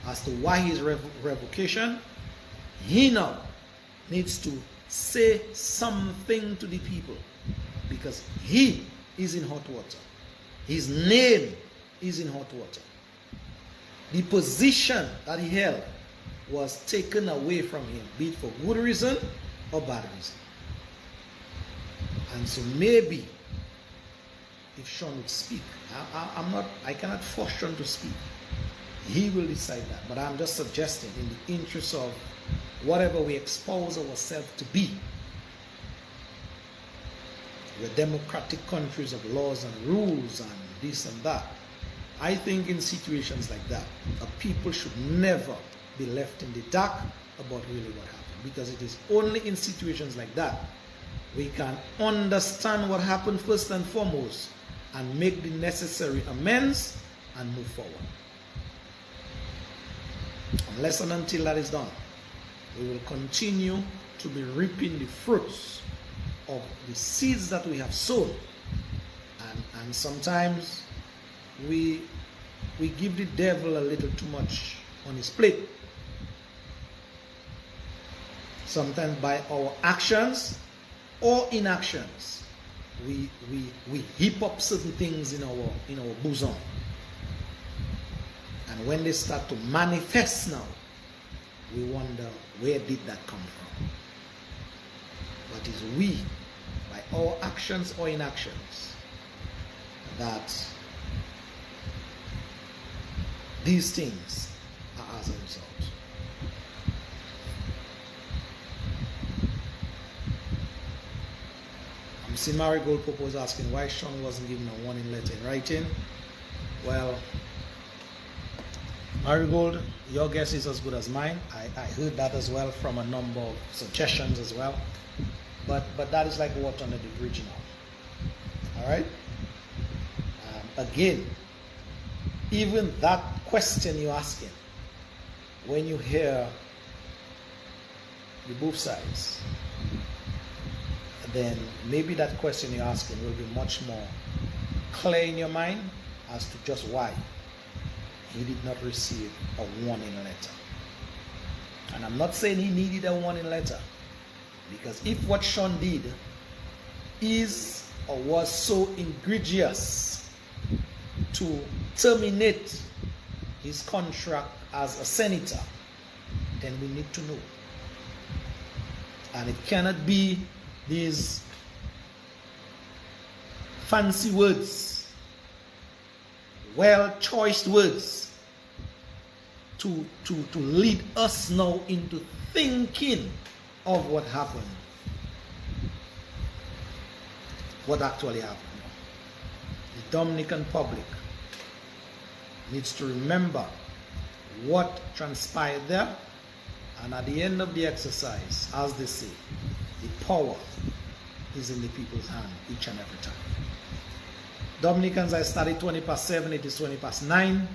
as to why his revocation, he now needs to say something to the people, because he is in hot water. His name is in hot water. The position that he held was taken away from him, be it for good reason or bad reason. And so maybe if Sean would speak, I cannot force Sean to speak. He will decide that. But I'm just suggesting, in the interest of whatever we expose ourselves to be, We're democratic countries of laws and rules and this and that. I think in situations like that, a people should never be left in the dark about really what happened, because it is only in situations like that we can understand what happened first and foremost and make the necessary amends and move forward. Unless and until that is done, we will continue to be reaping the fruits of the seeds that we have sown. And sometimes we give the devil a little too much on his plate. Sometimes by our actions or inactions, we heap up certain things in our bosom. And when they start to manifest now, we wonder, where did that come from? But it's we, by our actions or inactions, that these things are as a result. I'm seeing Marigold Popo asking why Sean wasn't given a warning letter in writing. Well, Marigold, your guess is as good as mine. I heard that as well from a number of suggestions as well. But that is like water under the bridge now. All right? Again, even that question you're asking, when you hear the both sides, then maybe that question you're asking will be much more clear in your mind as to just why he did not receive a warning letter. And I'm not saying he needed a warning letter, because if what Sean did is or was so egregious to terminate his contract as a senator, then we need to know. And it cannot be these fancy words, well-choiced words to lead us now into thinking of what happened, what actually happened. The Dominican public needs to remember what transpired there, and at the end of the exercise, as they say, the power is in the people's hand each and every time. Dominicans, I started 20 past 7, it is 20 past 9,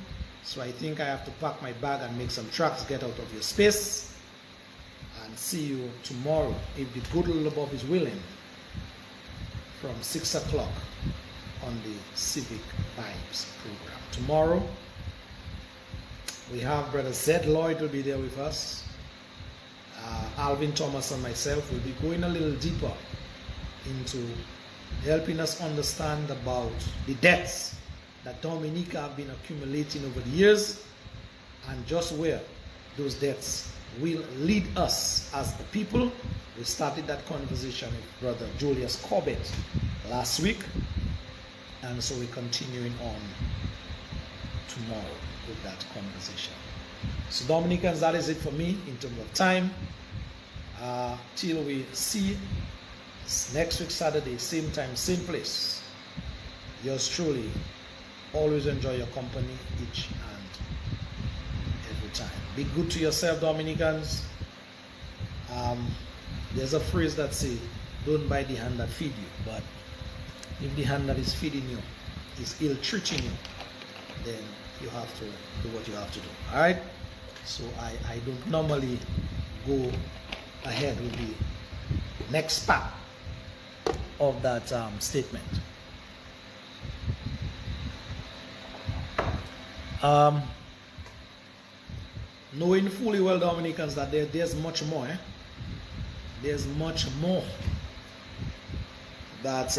so I think I have to pack my bag and make some tracks, get out of your space, and see you tomorrow, if the good Lord above is willing, from 6 o'clock on the Civic Vibes program. Tomorrow, we have Brother Zed Lloyd will be there with us. Alvin Thomas and myself will be going a little deeper into helping us understand about the debts that Dominica have been accumulating over the years, and just where those debts will lead us as a people. We started that conversation with Brother Julius Corbett last week, and so we're continuing on tomorrow with that conversation. So Dominicans, that is it for me in terms of time. Till we see next week Saturday, same time, same place. Yours truly, always enjoy your company each and every time. Be good to yourself, Dominicans. There's a phrase that says, don't bite the hand that feed you, but if the hand that is feeding you is ill-treating you, then you have to do what you have to do. All right? So I don't normally go ahead with the next part of that statement. Knowing fully well, Dominicans, that there's much more. There's much more that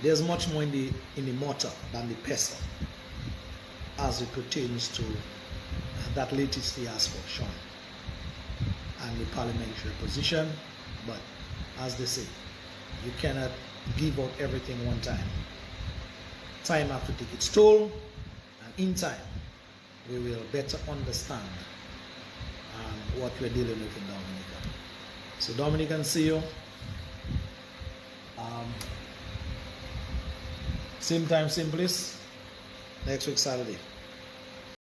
there's much more in the mortar than the pestle as it pertains to that latest fiasco, Sean, and the parliamentary position. But as they say, you cannot give out everything one time. Time has to take its toll, and in time we will better understand what we're dealing with in Dominica. So Dominican, see you Same time, same place, next week Saturday.